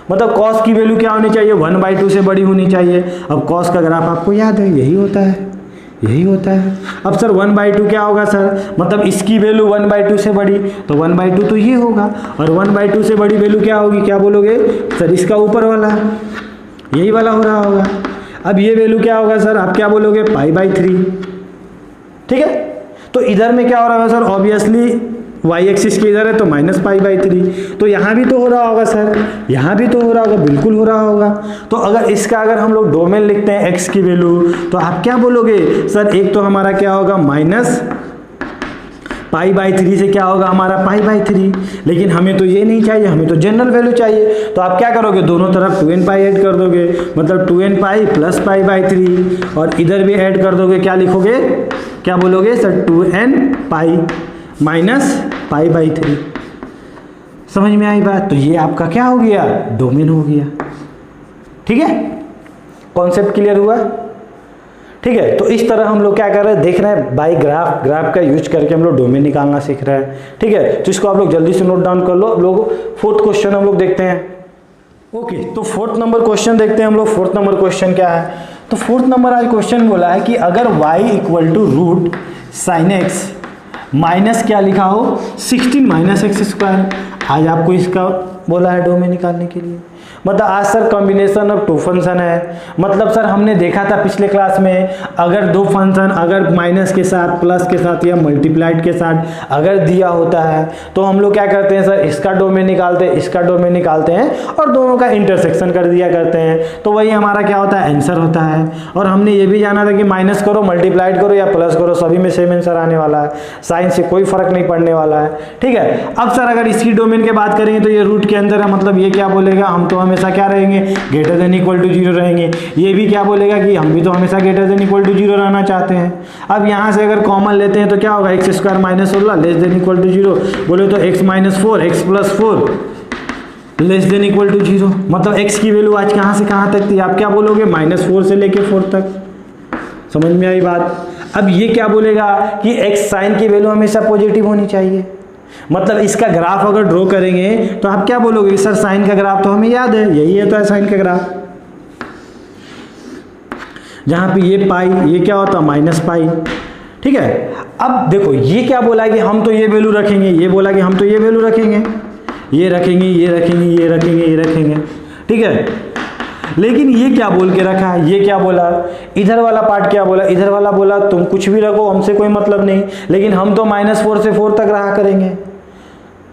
मतलब cos की वैल्यू क्या होनी चाहिए, 1/2 से बड़ी होनी चाहिए। अब cos का ग्राफ आपको याद है, यही होता है, यही होता है। अब सर 1/2 क्या होगा सर, मतलब इसकी वैल्यू 1/2 से बड़ी, तो 1/2 तो ये होगा, और 1/2 से बड़ी वैल्यू क्या होगी, क्या बोलोगे सर, इसका ऊपर वाला, यही वाला हो रहा होगा। अब ये वैल्यू क्या होगा सर, आप क्या बोलोगे, π/3, ठीक है। तो इधर में क्या हो रहा है सर, ऑब्वियसली y एक्सिस के इधर है तो -π/3, तो यहाँ भी तो हो रहा होगा सर, यहाँ भी तो हो रहा होगा, बिल्कुल हो रहा होगा। तो अगर हम लोग डोमेन लिखते हैं x की वैल्यू, तो आप क्या बोलोगे सर, एक तो हमारा क्या होगा -π/3 से क्या होगा हमारा π/3, लेकिन हमें तो ये नहीं चाहिए, हमें तो जनरल वैल्यू चाहिए। तो आप क्या करोगे, दोनों तरफ 2nπ ऐड कर दोगे, मतलब 2nπ + π/3, और इधर भी ऐड कर दोगे, क्या लिखोगे, क्या बोलोगे सर, 2nπ - π/3। समझ में आई बात। तो ये आपका क्या हो गया, डोमेन हो गया, ठीक है। कॉन्सेप्ट क्लियर हुआ, ठीक है। तो इस तरह हम लोग क्या कर रहे हैं, देख रहे हैं बाय ग्राफ का यूज करके हम लोग डोमेन निकालना सीख रहे हैं, ठीक है। तो इसको आप लोग जल्दी से नोट डाउन कर लो। लोग 4th क्वेश्चन हम लोग देखते हैं। ओके, तो 4th नंबर क्वेश्चन देखते हैं हम लोग। 4th नंबर क्वेश्चन क्या है, तो 4th नंबर आज क्वेश्चन बोला है कि अगर y = sin x माइनस क्या लिखा हो, 16 - x²। आज आपको इसका बोला है डोमेन निकालने के लिए। मतलब आज sir combination of two function है। मतलब सर हमने देखा था पिछले क्लास में, अगर दो फंक्शन अगर माइनस के साथ, प्लस के साथ या मल्टीप्लाइड के साथ अगर दिया होता है तो हम लोग क्या करते हैं सर, इसका डोमेन निकालते हैं, इसका डोमेन निकालते हैं और दोनों का इंटरसेक्शन कर दिया करते हैं। तो वही हमारा क्या होता है, आंसर होता है। और हमने ये भी जाना था कि माइनस करो, मल्टीप्लाइड करो या प्लस करो, सभी में सेम आंसर आने वाला है, साइन से कोई फर्क नहीं पड़ने वाला है। ठीक है। अब सर अगर इसी डोमेन की बात करेंगे तो ये रूट के अंदर है, मतलब ये क्या बोलेगा, हम तो हमेशा क्या रहेंगे, ग्रेटर देन इक्वल टू 0 रहेंगे। ये भी क्या बोलेगा कि हम भी तो हमेशा ग्रेटर देन इक्वल टू 0 रहना चाहते हैं। अब यहाँ से अगर कॉमन लेते हैं तो क्या होगा, x square minus 16 less than equal to 0, बोले तो x minus 4 x plus 4 less than equal to 0। मतलब x की वैल्यू आज कहाँ से कहाँ तक थी, आप क्या बोलोगे, -4 से लेके 4 तक। समझ में आई बात। अब ये क्या बोलेगा कि x साइन की वैल्यू हमेशा पॉजिटिव होनी चाहिए। मतलब इसका ग्राफ अगर ड्रॉ करेंगे तो आप क्या बोलोगे, सर साइन का ग्राफ तो हमें याद है, यही है तो है साइन का ग्राफ, जहां पे ये पाई, ये क्या होता है माइनस पाई। ठीक है। अब देखो ये क्या बोला कि हम तो ये वैल्यू रखेंगे, ये बोला कि हम तो ये वैल्यू रखेंगे, ये रखेंगे, ये रखेंगे, ये रखेंगे, ये रखेंगे। ठीक है। लेकिन ये क्या बोल के रखा है, ये क्या बोला, इधर वाला पार्ट क्या बोला, इधर वाला बोला तुम कुछ भी रखो हमसे कोई मतलब नहीं, लेकिन हम तो -4 से 4 तक रहा करेंगे।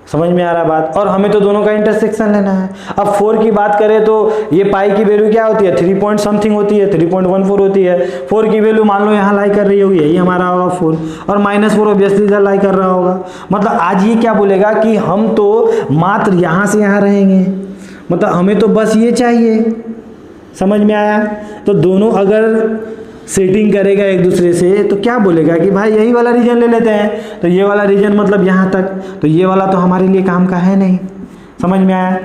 समझ में आ रहा बात। और हमें तो दोनों का इंटरसेक्शन लेना है। अब 4 की बात करें तो ये पाई की वैल्यू क्या होती है, 3 पॉइंट समथिंग होती है, 3.14 होती है। 4 की वैल्यू मान लो यहाँ लाई कर रही होगी, यही हमारा होगा 4, और -4 ऑब्वियसली इधर लाई कर रहा होगा। मतलब आज ये क्या बोलेगा कि हम तो मात्र यहाँ से यहाँ रहेंगे, मतलब हमें तो बस ये चाहिए। समझ में आया। तो दोनों अगर सेटिंग करेगा एक दूसरे से तो क्या बोलेगा कि भाई यही वाला रीजन ले लेते हैं, तो ये वाला रीजन मतलब यहाँ तक, तो ये वाला तो हमारे लिए काम का है नहीं। समझ में आया।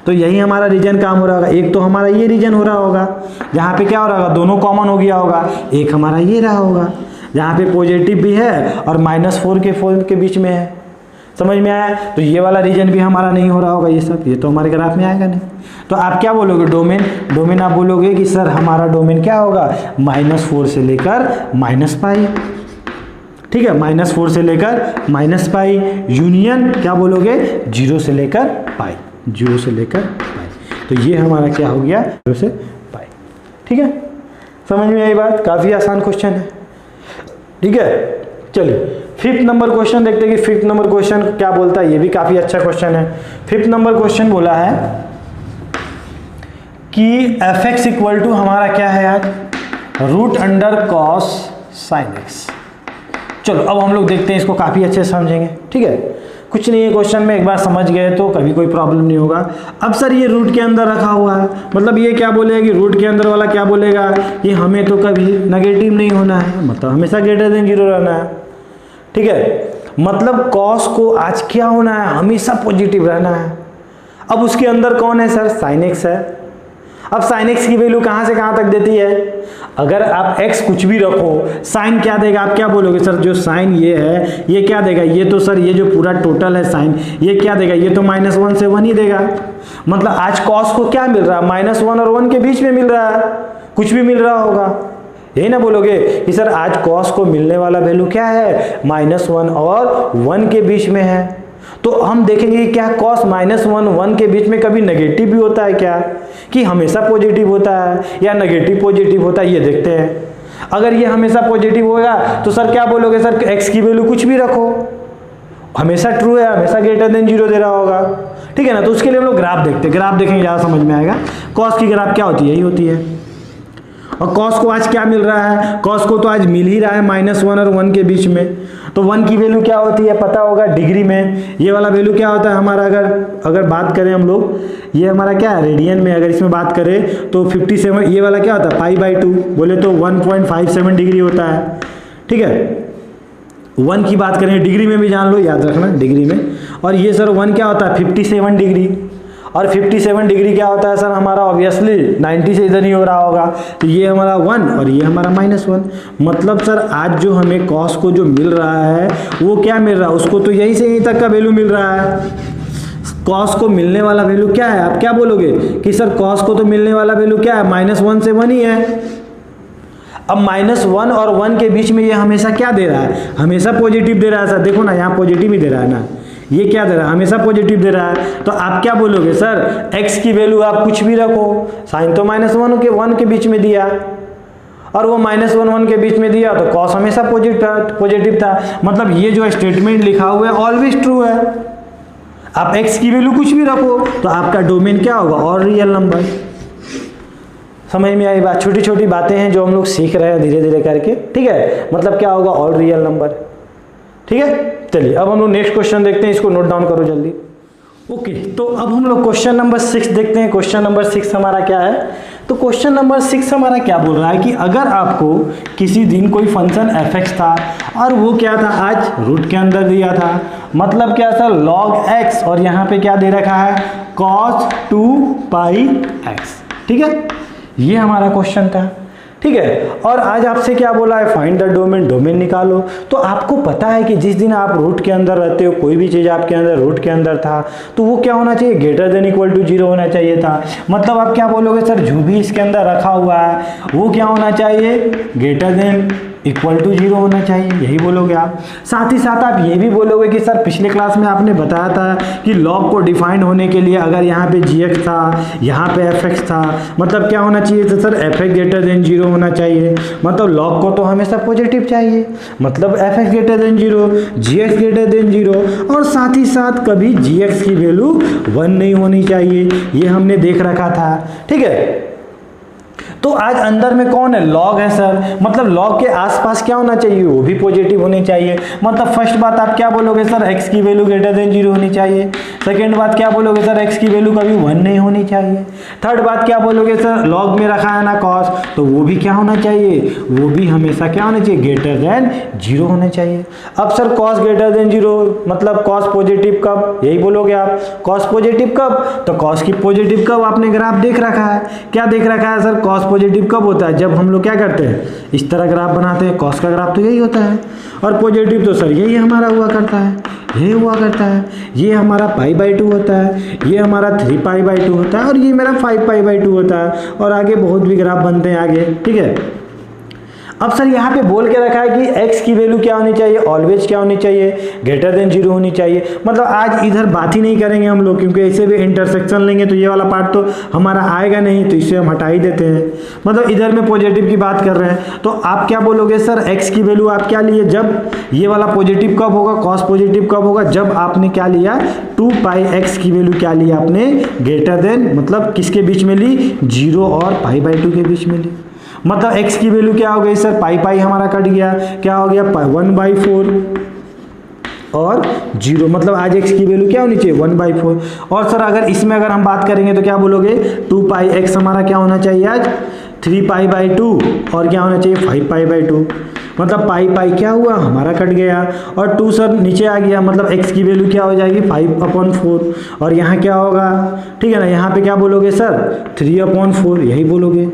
तो यही हमारा रीजन काम हो रहा होगा। एक तो हमारा ये रीजन हो रहा होगा जहाँ पे क्या हो रहा होगा, दोनों कॉमन हो गया होगा। एक हमारा ये रहा होगा जहाँ पे पॉजिटिव भी है और -4 के बीच में है। समझ में आया। तो ये वाला रीजन भी हमारा नहीं हो रहा होगा, ये सब, ये तो हमारे ग्राफ में आएगा नहीं। तो आप क्या बोलोगे, डोमेन आप बोलोगे कि सर हमारा डोमेन क्या होगा, -4 से लेकर -पाई। ठीक है। -4 से लेकर -पाई यूनियन क्या बोलोगे, 0 से लेकर पाई, 0 से लेकर पाई। तो ये हमारा क्या हो गया, 0 से पाई। ठीक है। समझ में आई बात। काफ़ी आसान क्वेश्चन है। ठीक है। चलिए 5th नंबर क्वेश्चन देखते हैं कि 5th नंबर क्वेश्चन क्या बोलता है। ये भी काफ़ी अच्छा क्वेश्चन है। 5th नंबर क्वेश्चन बोला है कि f(x) इक्वल टू हमारा क्या है आज, √cos sin x। चलो अब हम लोग देखते हैं इसको, काफ़ी अच्छे से समझेंगे। ठीक है। कुछ नहीं है, क्वेश्चन में एक बार समझ गए तो कभी कोई प्रॉब्लम नहीं होगा। अब सर ये रूट के अंदर रखा हुआ है, मतलब ये क्या बोलेगा कि रूट के अंदर वाला क्या बोलेगा कि हमें तो कभी नेगेटिव नहीं होना है, मतलब हमेशा ग्रेटर देन 0 रहना है। ठीक है। मतलब कॉस को आज क्या होना है, हमेशा पॉजिटिव रहना है। अब उसके अंदर कौन है सर, sin x है। अब sin x की वैल्यू कहाँ से कहाँ तक देती है, अगर आप x कुछ भी रखो साइन क्या देगा, आप क्या बोलोगे सर, जो साइन ये है ये क्या देगा, ये तो सर ये जो पूरा टोटल है साइन ये क्या देगा, ये तो -1 से 1 ही देगा। मतलब आज कॉस को क्या मिल रहा है, -1 और 1 के बीच में मिल रहा है, कुछ भी मिल रहा होगा, यही ना बोलोगे कि सर आज कॉस को मिलने वाला वैल्यू क्या है, -1 और 1 के बीच में है। तो हम देखेंगे कि क्या कॉस -1 1 के बीच में कभी नेगेटिव भी होता है क्या, कि हमेशा पॉजिटिव होता है या नेगेटिव पॉजिटिव होता है, ये देखते हैं। अगर ये हमेशा पॉजिटिव होगा तो सर क्या बोलोगे, सर x की वैल्यू कुछ भी रखो हमेशा ट्रू है, हमेशा ग्रेटर देन 0 दे रहा होगा। ठीक है ना। तो उसके लिए हम लोग ग्राफ देखते हैं, ग्राफ देखेंगे ज़्यादा समझ में आएगा। कॉस की ग्राफ क्या होती है, यही होती है। और कॉस को आज क्या मिल रहा है, कॉस को तो आज मिल ही रहा है -1 और 1 के बीच में। तो 1 की वैल्यू क्या होती है पता होगा डिग्री में, ये वाला वैल्यू क्या होता है हमारा, अगर बात करें हम लोग, ये हमारा क्या है रेडियन में, अगर इसमें बात करें तो 57, ये वाला क्या होता है π/2, बोले तो 1.57 डिग्री होता है। ठीक है। 1 की बात करें डिग्री में भी जान लो, याद रखना डिग्री में। और ये सर 1 क्या होता है 57 डिग्री, और 57 डिग्री क्या होता है सर हमारा, ऑब्वियसली 90 से इधर ही हो रहा होगा। तो ये हमारा 1 और ये हमारा -1। मतलब सर आज जो हमें कॉस को जो मिल रहा है वो क्या मिल रहा है, उसको तो यहीं से यहीं तक का वैल्यू मिल रहा है। कॉस को मिलने वाला वैल्यू क्या है, आप क्या बोलोगे कि सर कॉस को तो मिलने वाला वैल्यू क्या है, -1 से 1 ही है। अब -1 और 1 के बीच में ये हमेशा क्या दे रहा है, हमेशा पॉजिटिव दे रहा है सर, देखो ना यहाँ पॉजिटिव ही दे रहा है ना, ये क्या दे रहा है, हमेशा पॉजिटिव दे रहा है। तो आप क्या बोलोगे सर, x की वैल्यू आप कुछ भी रखो, साइन तो -1 के बीच में दिया और वो -1 के बीच में दिया तो कॉस हमेशा पॉजिटिव था। मतलब ये जो स्टेटमेंट लिखा हुआ है ऑलवेज ट्रू है। आप x की वैल्यू कुछ भी रखो तो आपका डोमेन क्या होगा, और रियल नंबर। समझ में आई बात? छोटी छोटी बातें हैं जो हम लोग सीख रहे हैं धीरे धीरे करके, ठीक है। मतलब क्या होगा, ऑल रियल नंबर, ठीक है। चलिए अब हम लोग नेक्स्ट क्वेश्चन देखते हैं, इसको नोट डाउन करो जल्दी। ओके, तो अब हम लोग क्वेश्चन नंबर 6 देखते हैं। क्वेश्चन नंबर 6 हमारा क्या है, तो क्वेश्चन नंबर 6 हमारा क्या बोल रहा है कि अगर आपको किसी दिन कोई फंक्शन f(x) था और वो क्या था, आज रूट के अंदर दिया था, मतलब क्या था, log x, और यहाँ पे क्या दे रखा है, cos 2πx, ठीक है। ये हमारा क्वेश्चन था, ठीक है। और आज आपसे क्या बोला है, फाइंड द डोमेन, डोमेन निकालो। तो आपको पता है कि जिस दिन आप रूट के अंदर रहते हो, कोई भी चीज़ आपके अंदर रूट के अंदर था तो वो क्या होना चाहिए, ग्रेटर देन इक्वल टू 0 होना चाहिए था। मतलब आप क्या बोलोगे सर, जो भी इसके अंदर रखा हुआ है वो क्या होना चाहिए, ग्रेटर देन इक्वल टू 0 होना चाहिए, यही बोलोगे आप। साथ ही साथ आप ये भी बोलोगे कि सर पिछले क्लास में आपने बताया था कि लॉग को डिफाइन होने के लिए अगर यहाँ पे gx था, यहाँ पे fx था, मतलब क्या होना चाहिए था सर, fx ग्रेटर देन 0 होना चाहिए। मतलब लॉग को तो हमेशा पॉजिटिव चाहिए, मतलब fx greater than 0, gx greater than 0, और साथ ही साथ कभी gx की वैल्यू 1 नहीं होनी चाहिए, ये हमने देख रखा था, ठीक है। तो आज अंदर में कौन है, लॉग है सर, मतलब लॉग के आसपास क्या होना चाहिए, वो भी पॉजिटिव होनी चाहिए। मतलब फर्स्ट बात आप क्या बोलोगे सर, x की वैल्यू ग्रेटर देन 0 होनी चाहिए। सेकंड बात क्या बोलोगे सर, x की वैल्यू कभी 1 नहीं होनी चाहिए। थर्ड बात क्या बोलोगे सर, लॉग में रखा है ना कॉस, तो वो भी क्या होना चाहिए, वो भी हमेशा क्या होना चाहिए, ग्रेटर देन 0 होना चाहिए। अब सर कॉस ग्रेटर देन 0 मतलब कॉस पॉजिटिव कब, यही बोलोगे आप, कॉस पॉजिटिव कब, तो कॉस की पॉजिटिव कब आपने ग्राफ देख रखा है, क्या देख रखा है सर, कॉस पॉजिटिव कब होता है, जब हम लोग क्या करते हैं, इस तरह ग्राफ बनाते हैं, कॉस का ग्राफ तो यही होता है, और पॉजिटिव तो सर यही हमारा हुआ करता है, यही हुआ करता है, ये हमारा π/2 होता है, ये हमारा 3π/2 होता है, और ये मेरा 5π/2 होता है, और आगे बहुत भी ग्राफ बनते हैं आगे, ठीक है। अब सर यहाँ पे बोल के रखा है कि x की वैल्यू क्या होनी चाहिए, ऑलवेज क्या होनी चाहिए, ग्रेटर देन 0 होनी चाहिए। मतलब आज इधर बात ही नहीं करेंगे हम लोग, क्योंकि ऐसे भी इंटरसेक्शन लेंगे तो ये वाला पार्ट तो हमारा आएगा नहीं, तो इसे हम हटा ही देते हैं। मतलब इधर में पॉजिटिव की बात कर रहे हैं, तो आप क्या बोलोगे सर, x की वैल्यू आप क्या लिए, जब ये वाला पॉजिटिव कब होगा, कॉस पॉजिटिव कब होगा, जब आपने क्या लिया, 2πx की वैल्यू क्या ली आपने, ग्रेटर देन, मतलब किसके बीच में ली, 0 और π/2 के बीच में ली। मतलब x की वैल्यू क्या हो गई सर, पाई हमारा कट गया, क्या हो गया, 1/4 और 0, मतलब आज x की वैल्यू क्या होनी चाहिए, 1/4। और सर अगर इसमें अगर हम बात करेंगे तो क्या बोलोगे, 2πx हमारा क्या होना चाहिए आज, 3π/2, और क्या होना चाहिए, 5π/2। मतलब पाई क्या हुआ, हमारा कट गया, और 2 सर नीचे आ गया, मतलब x की वैल्यू क्या हो जाएगी, 5/4, और यहाँ क्या होगा, ठीक है ना, यहाँ पे क्या बोलोगे सर, 3/4, यही बोलोगे।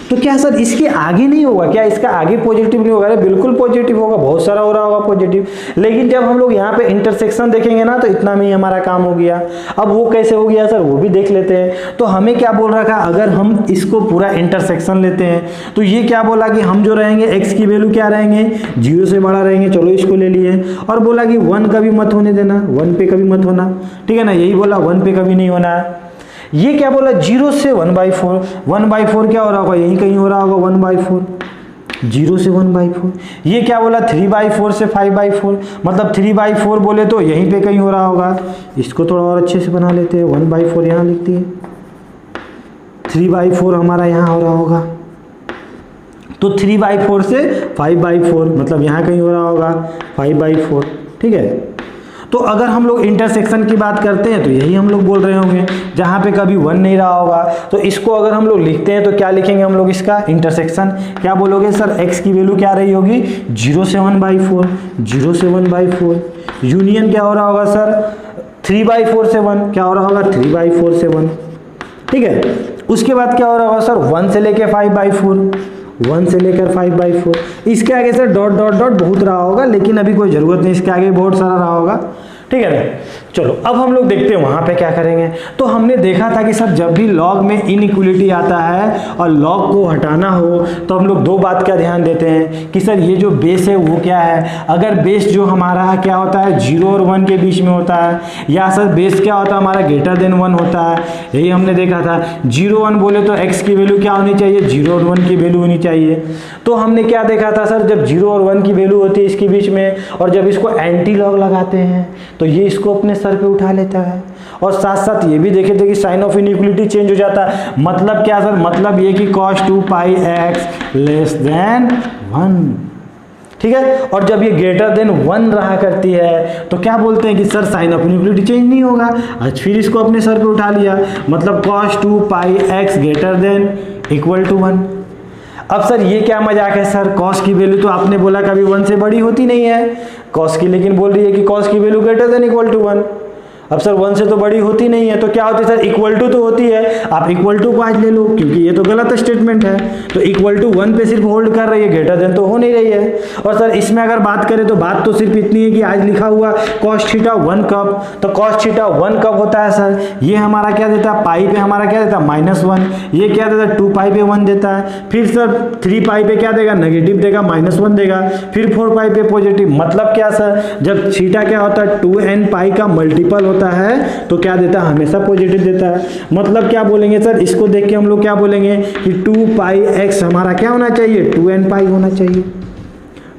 तो क्या सर इसके आगे नहीं होगा क्या, इसका आगे पॉजिटिव नहीं होगा, बिल्कुल पॉजिटिव होगा, बहुत सारा हो रहा होगा पॉजिटिव। लेकिन जब हम लोग यहाँ पे इंटरसेक्शन देखेंगे ना, तो इतना में ही हमारा काम हो गया। अब वो कैसे हो गया सर, वो भी देख लेते हैं। तो हमें क्या बोल रखा, अगर हम इसको पूरा इंटरसेक्शन लेते हैं तो ये क्या बोला कि हम जो रहेंगे x की वैल्यू क्या रहेंगे, 0 से बड़ा रहेंगे, चलो इसको ले लिए, और बोला कि 1 कभी मत होने देना, 1 पे कभी मत होना, ठीक है ना, यही बोला, 1 पे कभी नहीं होना है। ये क्या बोला, 0 से 1/4, 1/4 क्या हो रहा होगा, यहीं कहीं हो रहा होगा, 1/4, 0 से 1/4। ये क्या बोला, 3/4 से 5/4, मतलब 3/4 बोले तो यहीं पे कहीं हो रहा होगा। इसको थोड़ा और अच्छे से बना लेते हैं, 1/4 यहाँ लिखती है, 3/4 हमारा यहाँ हो रहा होगा, तो 3/4 से 5/4, मतलब यहाँ कहीं हो रहा होगा 5/4, ठीक है। तो अगर हम लोग इंटरसेक्शन की बात करते हैं तो यही हम लोग बोल रहे होंगे, जहाँ पे कभी 1 नहीं रहा होगा। तो इसको अगर हम लोग लिखते हैं तो क्या लिखेंगे हम लोग, इसका इंटरसेक्शन क्या बोलोगे सर, x की वैल्यू क्या रही होगी, 0 से 1/4, 0 से 1/4, यूनियन क्या हो रहा होगा सर, 3/4 से 1, क्या हो रहा होगा, 3/4 से 1, ठीक है। उसके बाद क्या हो रहा होगा सर, 1 से लेके 5/4, 1 से लेकर 5/4, इसके आगे सर डॉट डॉट डॉट बहुत रहा होगा, लेकिन अभी कोई ज़रूरत नहीं, इसके आगे बहुत सारा रहा होगा, ठीक है ना। चलो अब हम लोग देखते हैं वहाँ पे क्या करेंगे। तो हमने देखा था कि सर जब भी लॉग में इनइक्वलिटी आता है और लॉग को हटाना हो तो हम लोग दो बात का ध्यान देते हैं कि सर ये जो बेस है वो क्या है। अगर बेस जो हमारा क्या होता है 0 और 1 के बीच में होता है, या सर बेस क्या होता है हमारा ग्रेटर देन 1 होता है, यही हमने देखा था। 0 1 बोले तो x की वैल्यू क्या होनी चाहिए, 0 और 1 की वैल्यू होनी चाहिए। तो हमने क्या देखा था सर, जब 0 और 1 की वैल्यू होती है इसके बीच में, और जब इसको एंटी लॉग लगाते हैं तो ये इसको अपने सर पे उठा लेता है। और साथ साथ ये भी देखे थे कि साइन ऑफ इनइक्वलिटी चेंज हो जाता है। मतलब क्या सर, मतलब ये कि cos 2 pi x less then 1, ठीक है। और जब ये ग्रेटर देन 1 रहा करती है तो क्या बोलते हैं कि sir sign of inequality change नहीं होगा। आज फिर इसको अपने सर पे उठा लिया, मतलब cos 2 pi x greater than equal to 1। अब सर ये क्या मजाक है सर, cos की वैल्यू तो आपने बोला कभी 1 से बड़ी होती नहीं है cos की, लेकिन बोल रही है कि cos की value greater than equal to 1। अब सर 1 से तो बड़ी होती नहीं है, तो क्या होती है सर, इक्वल टू तो होती है। आप इक्वल टू को आज ले लो क्योंकि ये तो गलत स्टेटमेंट है, तो इक्वल टू 1 पे सिर्फ होल्ड कर रही है, ग्रेटर देन तो हो नहीं रही है। और सर इसमें अगर बात करें तो बात तो सिर्फ इतनी है कि आज लिखा हुआ cos थीटा 1 कब, तो cos थीटा 1 कब होता है सर, ये हमारा क्या देता है, पाई पे हमारा क्या देता है -1, ये क्या देता है 2 पाई पे 1 देता है, फिर सर 3 पाई पे क्या देगा, नेगेटिव देगा -1 देगा, फिर 4 पाई पे पॉजिटिव। मतलब क्या सर, जब थीटा क्या होता है 2n पाई का मल्टीपल होता है तो क्या देता है, हमेशा पॉजिटिव देता है। मतलब क्या बोलेंगे सर, इसको देख के हम लोग क्या बोलेंगे कि 2 पाई x हमारा क्या होना चाहिए, 2n पाई होना चाहिए।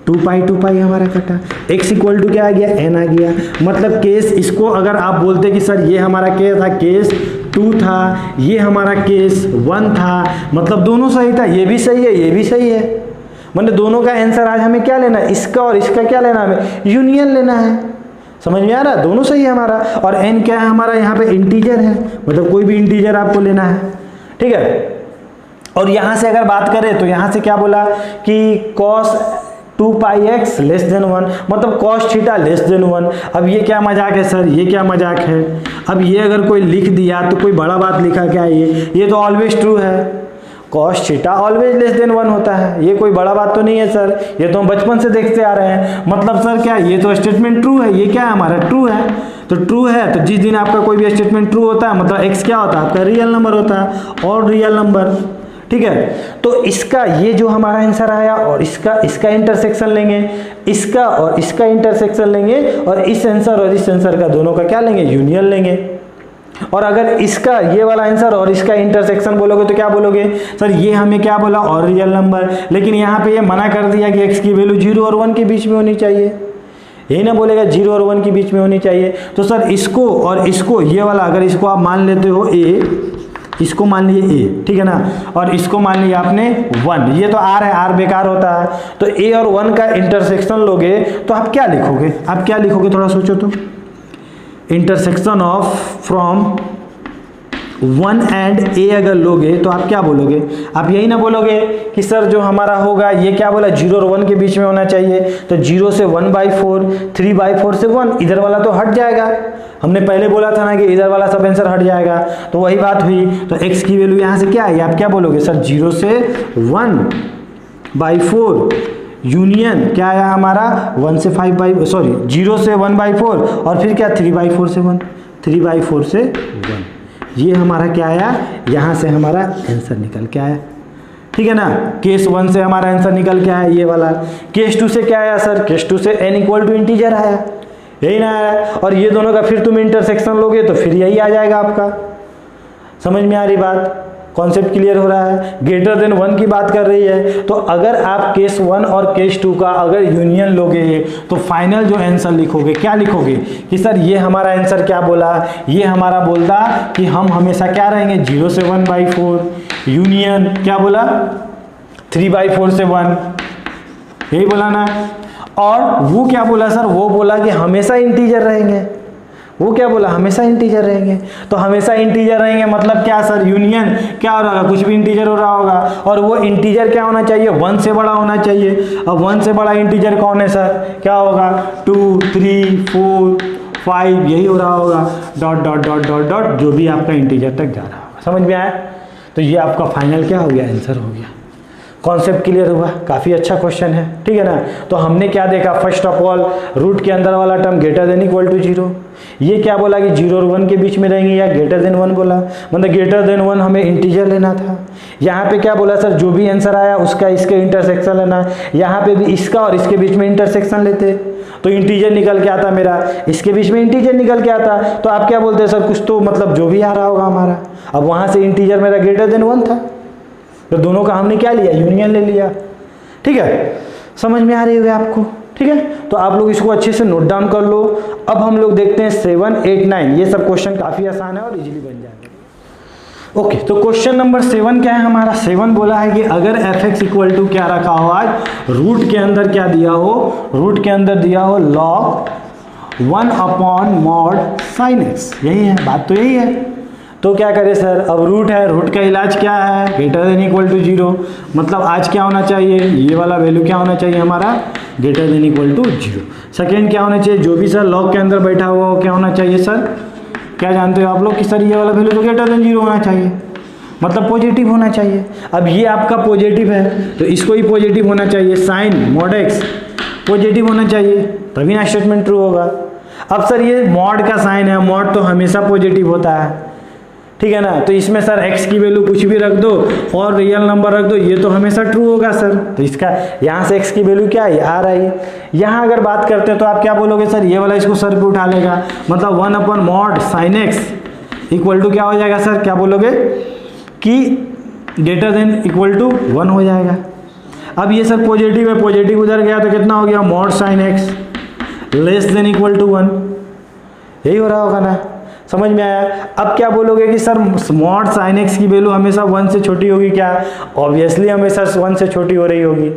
2 पाई हमारा कटा, x इक्वल टू क्या आ गया, n आ गया। मतलब केस इसको अगर आप बोलते कि सर ये हमारा क्या था, केस 2 था, ये हमारा केस 1 था, मतलब दोनों सही था, ये भी सही है ये भी सही है। मतलब दोनों का आंसर आज हमें क्या लेना है, इसका और इसका क्या लेना है, हमें यूनियन लेना है। समझ में आ रहा है, दोनों सही है हमारा। और n क्या है हमारा, यहाँ पे इंटीजर है, मतलब कोई भी इंटीजर आपको लेना है, ठीक है। और यहाँ से अगर बात करें तो यहाँ से क्या बोला कि cos 2 pi x less then 1, मतलब cos थीटा लेस देन 1। अब ये क्या मजाक है सर, ये क्या मजाक है। अब ये अगर कोई लिख दिया तो कोई बड़ा बात लिखा क्या, ये तो ऑलवेज ट्रू है, cos theta always less than 1 होता है, ये कोई बड़ा बात तो नहीं है सर, ये तो हम बचपन से देखते आ रहे हैं। मतलब सर क्या, ये तो स्टेटमेंट ट्रू है, ये क्या है हमारा ट्रू है, तो ट्रू है तो जिस दिन आपका कोई भी स्टेटमेंट ट्रू होता है मतलब x क्या होता है, आपका रियल नंबर होता है, और रियल नंबर, ठीक है। तो इसका ये जो हमारा आंसर आया, और इसका इंटरसेक्शन लेंगे, इसका और इसका इंटरसेक्शन लेंगे, और इस आंसर और इस आंसर का दोनों का क्या लेंगे, यूनियन लेंगे। और अगर इसका ये वाला आंसर और इसका इंटरसेक्शन बोलोगे तो क्या बोलोगे सर, ये हमें क्या बोला, और रियल नंबर, लेकिन यहाँ पे ये मना कर दिया कि x की वैल्यू 0 और 1 के बीच में होनी चाहिए, यही ना बोलेगा 0 और 1 के बीच में होनी चाहिए। तो सर इसको और इसको, ये वाला अगर इसको आप मान लेते हो a, इसको मान लिए a, ठीक है ना, और इसको मान लिया आपने 1, ये तो r है, r बेकार होता है, तो a और 1 का इंटरसेक्शन लोगे तो आप क्या लिखोगे, आप क्या लिखोगे, थोड़ा सोचो तो। Intersection of from 1 and a अगर लोगे तो आप क्या बोलोगे, आप यही ना बोलोगे कि सर जो हमारा होगा ये क्या बोला, 0 और 1 के बीच में होना चाहिए, तो 0 से 1/4, 3/4 से 1, इधर वाला तो हट जाएगा। हमने पहले बोला था ना कि इधर वाला सब आंसर हट जाएगा, तो वही बात हुई। तो x की वैल्यू यहाँ से क्या है, आप क्या बोलोगे सर, 0 से 1/4 यूनियन क्या आया हमारा, 0 से 1/4, और फिर क्या 3/4 से 1, 3/4 से 1, ये हमारा क्या आया, यहाँ से हमारा आंसर निकल के आया, ठीक है ना। केस 1 से हमारा आंसर निकल के आया ये वाला। केस 2 से क्या आया सर, केस 2 से n इक्वल टू इंटीजर आया, यही ना आया। और ये दोनों का फिर तुम इंटरसेक्शन लोगे तो फिर यही आ जाएगा आपका। समझ में आ रही बात, कॉन्सेप्ट क्लियर हो रहा है। ग्रेटर देन 1 की बात कर रही है, तो अगर आप केस 1 और केस 2 का अगर यूनियन लोगे तो फाइनल जो आंसर लिखोगे क्या लिखोगे कि सर ये हमारा आंसर क्या बोला, ये हमारा बोलता कि हम हमेशा क्या रहेंगे, 0 से 1/4 यूनियन क्या बोला, 3/4 से 1, यही बोला ना। और वो क्या बोला सर, वो बोला कि हमेशा इंटीजर रहेंगे, वो क्या बोला, हमेशा इंटीजर रहेंगे। तो हमेशा इंटीजर रहेंगे मतलब क्या सर, यूनियन क्या हो रहा होगा, कुछ भी इंटीजर हो रहा होगा, और वो इंटीजर क्या होना चाहिए, 1 से बड़ा होना चाहिए। अब 1 से बड़ा इंटीजर कौन है सर, क्या होगा, 2, 3, 4, 5, यही हो रहा होगा, dot dot dot dot dot, जो भी आपका इंटीजर तक जा रहा होगा। समझ में आया, तो ये आपका फाइनल क्या हो गया, आंसर हो गया। कॉन्सेप्ट क्लियर हुआ? काफ़ी अच्छा क्वेश्चन है, ठीक है ना। तो हमने क्या देखा, फर्स्ट ऑफ ऑल रूट के अंदर वाला term greater than equal to 0, ये क्या बोला कि 0 और 1 के बीच में रहेंगे, या ग्रेटर देन 1 बोला, मतलब ग्रेटर देन 1 हमें इंटीजर लेना था। यहाँ पे क्या बोला सर, जो भी आंसर आया उसका इसके इंटरसेक्शन लेना, यहाँ पे भी इसका और इसके बीच में इंटरसेक्शन लेते तो इंटीजर निकल के आता मेरा, इसके बीच में इंटीजर निकल के आता, तो आप क्या बोलते हैं सर, कुछ तो मतलब जो भी आ रहा होगा हमारा। अब वहाँ से इंटीजर मेरा ग्रेटर देन 1 था, तो दोनों का हमने क्या लिया, यूनियन ले लिया, ठीक है। समझ में आ रही होगी आपको, ठीक है। तो आप लोग इसको अच्छे से नोट डाउन कर लो। अब हम लोग देखते हैं 7, 8, 9, ये सब क्वेश्चन काफ़ी आसान है और इजीली बन जाएंगे। ओके, तो क्वेश्चन नंबर 7 क्या है हमारा, 7 बोला है कि अगर fx इक्वल टू क्या रखा हो, आज रूट के अंदर क्या दिया हो, रूट के अंदर दिया हो log 1 upon mod sin x, यही है बात, तो यही है। तो क्या करें सर, अब रूट है, रूट का इलाज क्या है, ग्रेटर देन इक्वल टू 0, मतलब आज क्या होना चाहिए, ये वाला वैल्यू क्या होना चाहिए हमारा, greater than equal to 0। Second क्या होना चाहिए, जो भी सर लॉग के अंदर बैठा हुआ हो क्या होना चाहिए सर, क्या जानते हो आप लोग कि सर ये वाला वैल्यू तो ग्रेटर देन 0 होना चाहिए, मतलब पॉजिटिव होना चाहिए। अब ये आपका पॉजिटिव है तो इसको ही पॉजिटिव होना चाहिए, साइन मॉड एक्स पॉजिटिव होना चाहिए, तभी ना स्टेटमेंट ट्रू होगा। अब सर ये मॉड का साइन है, मॉड तो हमेशा पॉजिटिव होता है, ठीक है ना। तो इसमें सर x की वैल्यू कुछ भी रख दो और रियल नंबर रख दो, ये तो हमेशा ट्रू होगा सर। तो इसका यहाँ से x की वैल्यू क्या है, आ रही है। यहाँ अगर बात करते हैं तो आप क्या बोलोगे सर, ये वाला इसको सर पे उठा लेगा, मतलब 1 upon mod sine x equal to क्या हो जाएगा सर, क्या बोलोगे कि ग्रेटर देन इक्वल टू 1 हो जाएगा। अब ये सर पॉजिटिव है, पॉजिटिव उधर गया तो कितना हो गया, mod sine x less than equal to 1, यही हो रहा होगा ना, समझ में आया। अब क्या बोलोगे कि सर मॉड साइन एक्स की वैल्यू हमेशा 1 से छोटी होगी क्या, ऑब्वियसली हमेशा 1 से छोटी हो रही होगी,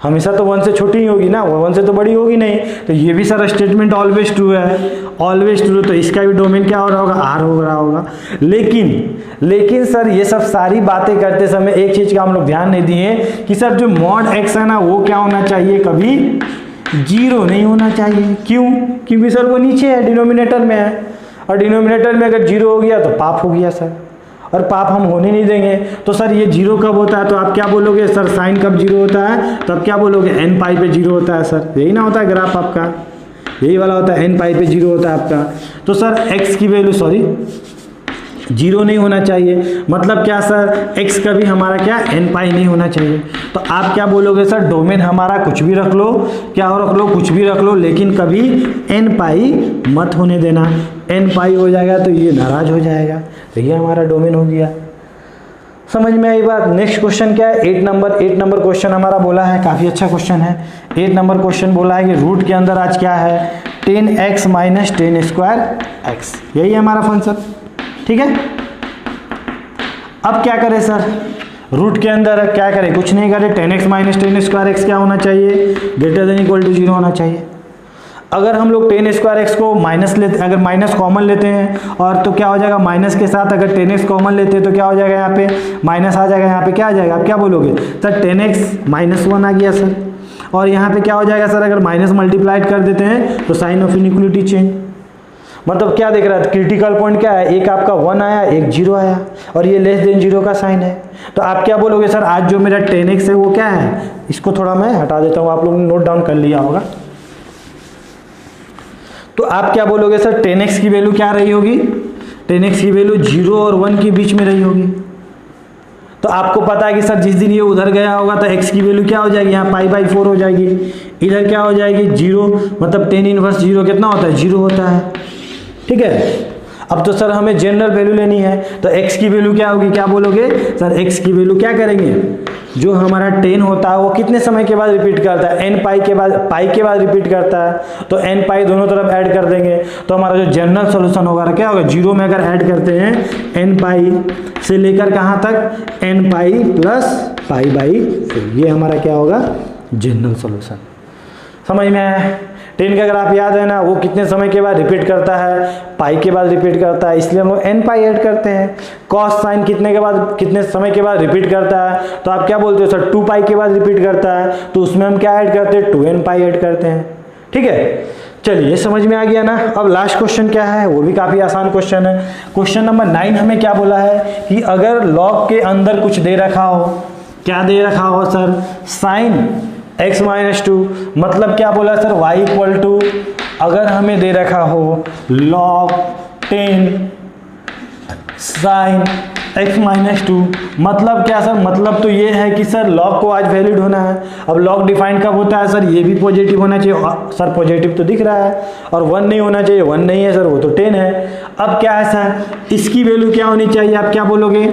हमेशा तो 1 से छोटी ही होगी ना, 1 से तो बड़ी होगी नहीं। तो ये भी सर स्टेटमेंट ऑलवेज ट्रू है, ऑलवेज ट्रू, तो इसका भी डोमेन क्या हो रहा होगा, आर हो रहा होगा। लेकिन सर ये सब सारी बातें करते समय एक चीज़ का हम लोग ध्यान नहीं दिए कि सर जो मॉड एक्स है ना वो क्या होना चाहिए, कभी 0 नहीं होना चाहिए। क्यों, क्योंकि सर वो नीचे है, डिनोमिनेटर में है, और डिनोमिनेटर में अगर 0 हो गया तो पाप हो गया सर, और पाप हम होने नहीं देंगे। तो सर ये 0 कब होता है, तो आप क्या बोलोगे सर, साइन कब 0 होता है, तो आप क्या बोलोगे n पाई पे 0 होता है सर, यही ना होता है ग्राफ आपका, यही वाला होता है, n पाई पे 0 होता है आपका। तो सर x की वैल्यू 0 नहीं होना चाहिए, मतलब क्या सर, x का भी हमारा क्या n पाई नहीं होना चाहिए। तो आप क्या बोलोगे सर, डोमेन हमारा कुछ भी रख लो, क्या रख लो, कुछ भी रख लो, लेकिन कभी n पाई मत होने देना, n पाई हो जाएगा तो ये नाराज हो जाएगा, तो ये हमारा डोमेन हो गया। समझ में आई बात। नेक्स्ट क्वेश्चन क्या है, 8 नंबर क्वेश्चन हमारा बोला है, काफ़ी अच्छा क्वेश्चन है। 8 नंबर क्वेश्चन बोला है कि रूट के अंदर आज क्या है, 10x माइनस 10 स्क्वायर x, यही है हमारा फंक्शन, ठीक है। अब क्या करें सर, रूट के अंदर क्या करें, कुछ नहीं करें, 10x माइनस 10 स्क्वायर x क्या होना चाहिए, ग्रेटर देन इक्वल टू 0 होना चाहिए। अगर हम लोग 10 स्क्वायर एक्स को माइनस लेते, अगर माइनस कॉमन लेते हैं और तो क्या हो जाएगा, माइनस के साथ अगर 10x कॉमन लेते हैं तो क्या हो जाएगा, यहाँ पे माइनस आ जाएगा, यहाँ पे क्या आ जाएगा, आप क्या बोलोगे सर, 10x माइनस 1 आ गया सर, और यहाँ पे क्या हो जाएगा सर, अगर माइनस मल्टीप्लाइड कर देते हैं तो साइन ऑफ इनइक्वलिटी चेंज, मतलब क्या देख रहा है, क्रिटिकल पॉइंट क्या है, एक आपका 1 आया, एक 0 आया, और ये लेस देन 0 का साइन है। तो आप क्या बोलोगे सर, आज जो मेरा 10x है वो क्या है, इसको थोड़ा मैं हटा देता हूँ, आप लोगों ने नोट डाउन कर लिया होगा। तो आप क्या बोलोगे सर, 10x की वैल्यू क्या रही होगी, 10x की वैल्यू 0 और 1 के बीच में रही होगी। तो आपको पता है कि सर जिस दिन ये उधर गया होगा तो x की वैल्यू क्या हो जाएगी, यहाँ π/4 हो जाएगी, इधर क्या हो जाएगी 0, मतलब 10 इनवर्स 0 कितना होता है, 0 होता है, ठीक है। अब तो सर हमें जनरल वैल्यू लेनी है, तो x की वैल्यू क्या होगी, क्या बोलोगे सर, x की वैल्यू क्या करेंगे, जो हमारा 10 होता है वो कितने समय के बाद रिपीट करता है, n पाई के बाद रिपीट करता है, तो n पाई दोनों तरफ ऐड कर देंगे, तो हमारा जो जनरल सॉल्यूशन होगा क्या होगा, 0 में अगर ऐड करते हैं n पाई से लेकर कहाँ तक, n पाई प्लस π/4, ये हमारा क्या होगा, जनरल सॉल्यूशन। समझ में आया। 10 का ग्राफ याद है ना, वो कितने समय के बाद रिपीट करता है, पाई के बाद रिपीट करता है, इसलिए हम लोग n पाई ऐड करते हैं। कॉस साइन कितने समय के बाद रिपीट करता है, तो आप क्या बोलते हो सर, 2 पाई के बाद रिपीट करता है, तो उसमें हम क्या ऐड करते हैं, 2n पाई ऐड करते हैं, ठीक है। चलिए समझ में आ गया ना। अब लास्ट क्वेश्चन क्या है, वो भी काफ़ी आसान क्वेश्चन है। क्वेश्चन नंबर 9 हमें क्या बोला है कि अगर लॉग के अंदर कुछ दे रखा हो, क्या दे रखा हो सर, साइन x माइनस 2, मतलब क्या बोला सर, y इक्वल टू, अगर हमें दे रखा हो log 10 साइन x माइनस 2, मतलब क्या सर, मतलब तो ये है कि सर log को आज वैलिड होना है। अब log डिफाइंड कब होता है सर, ये भी पॉजिटिव होना चाहिए, सर पॉजिटिव तो दिख रहा है, और 1 नहीं होना चाहिए, 1 नहीं है सर, वो तो 10 है। अब क्या है सर, इसकी वैल्यू क्या होनी चाहिए, आप क्या बोलोगे,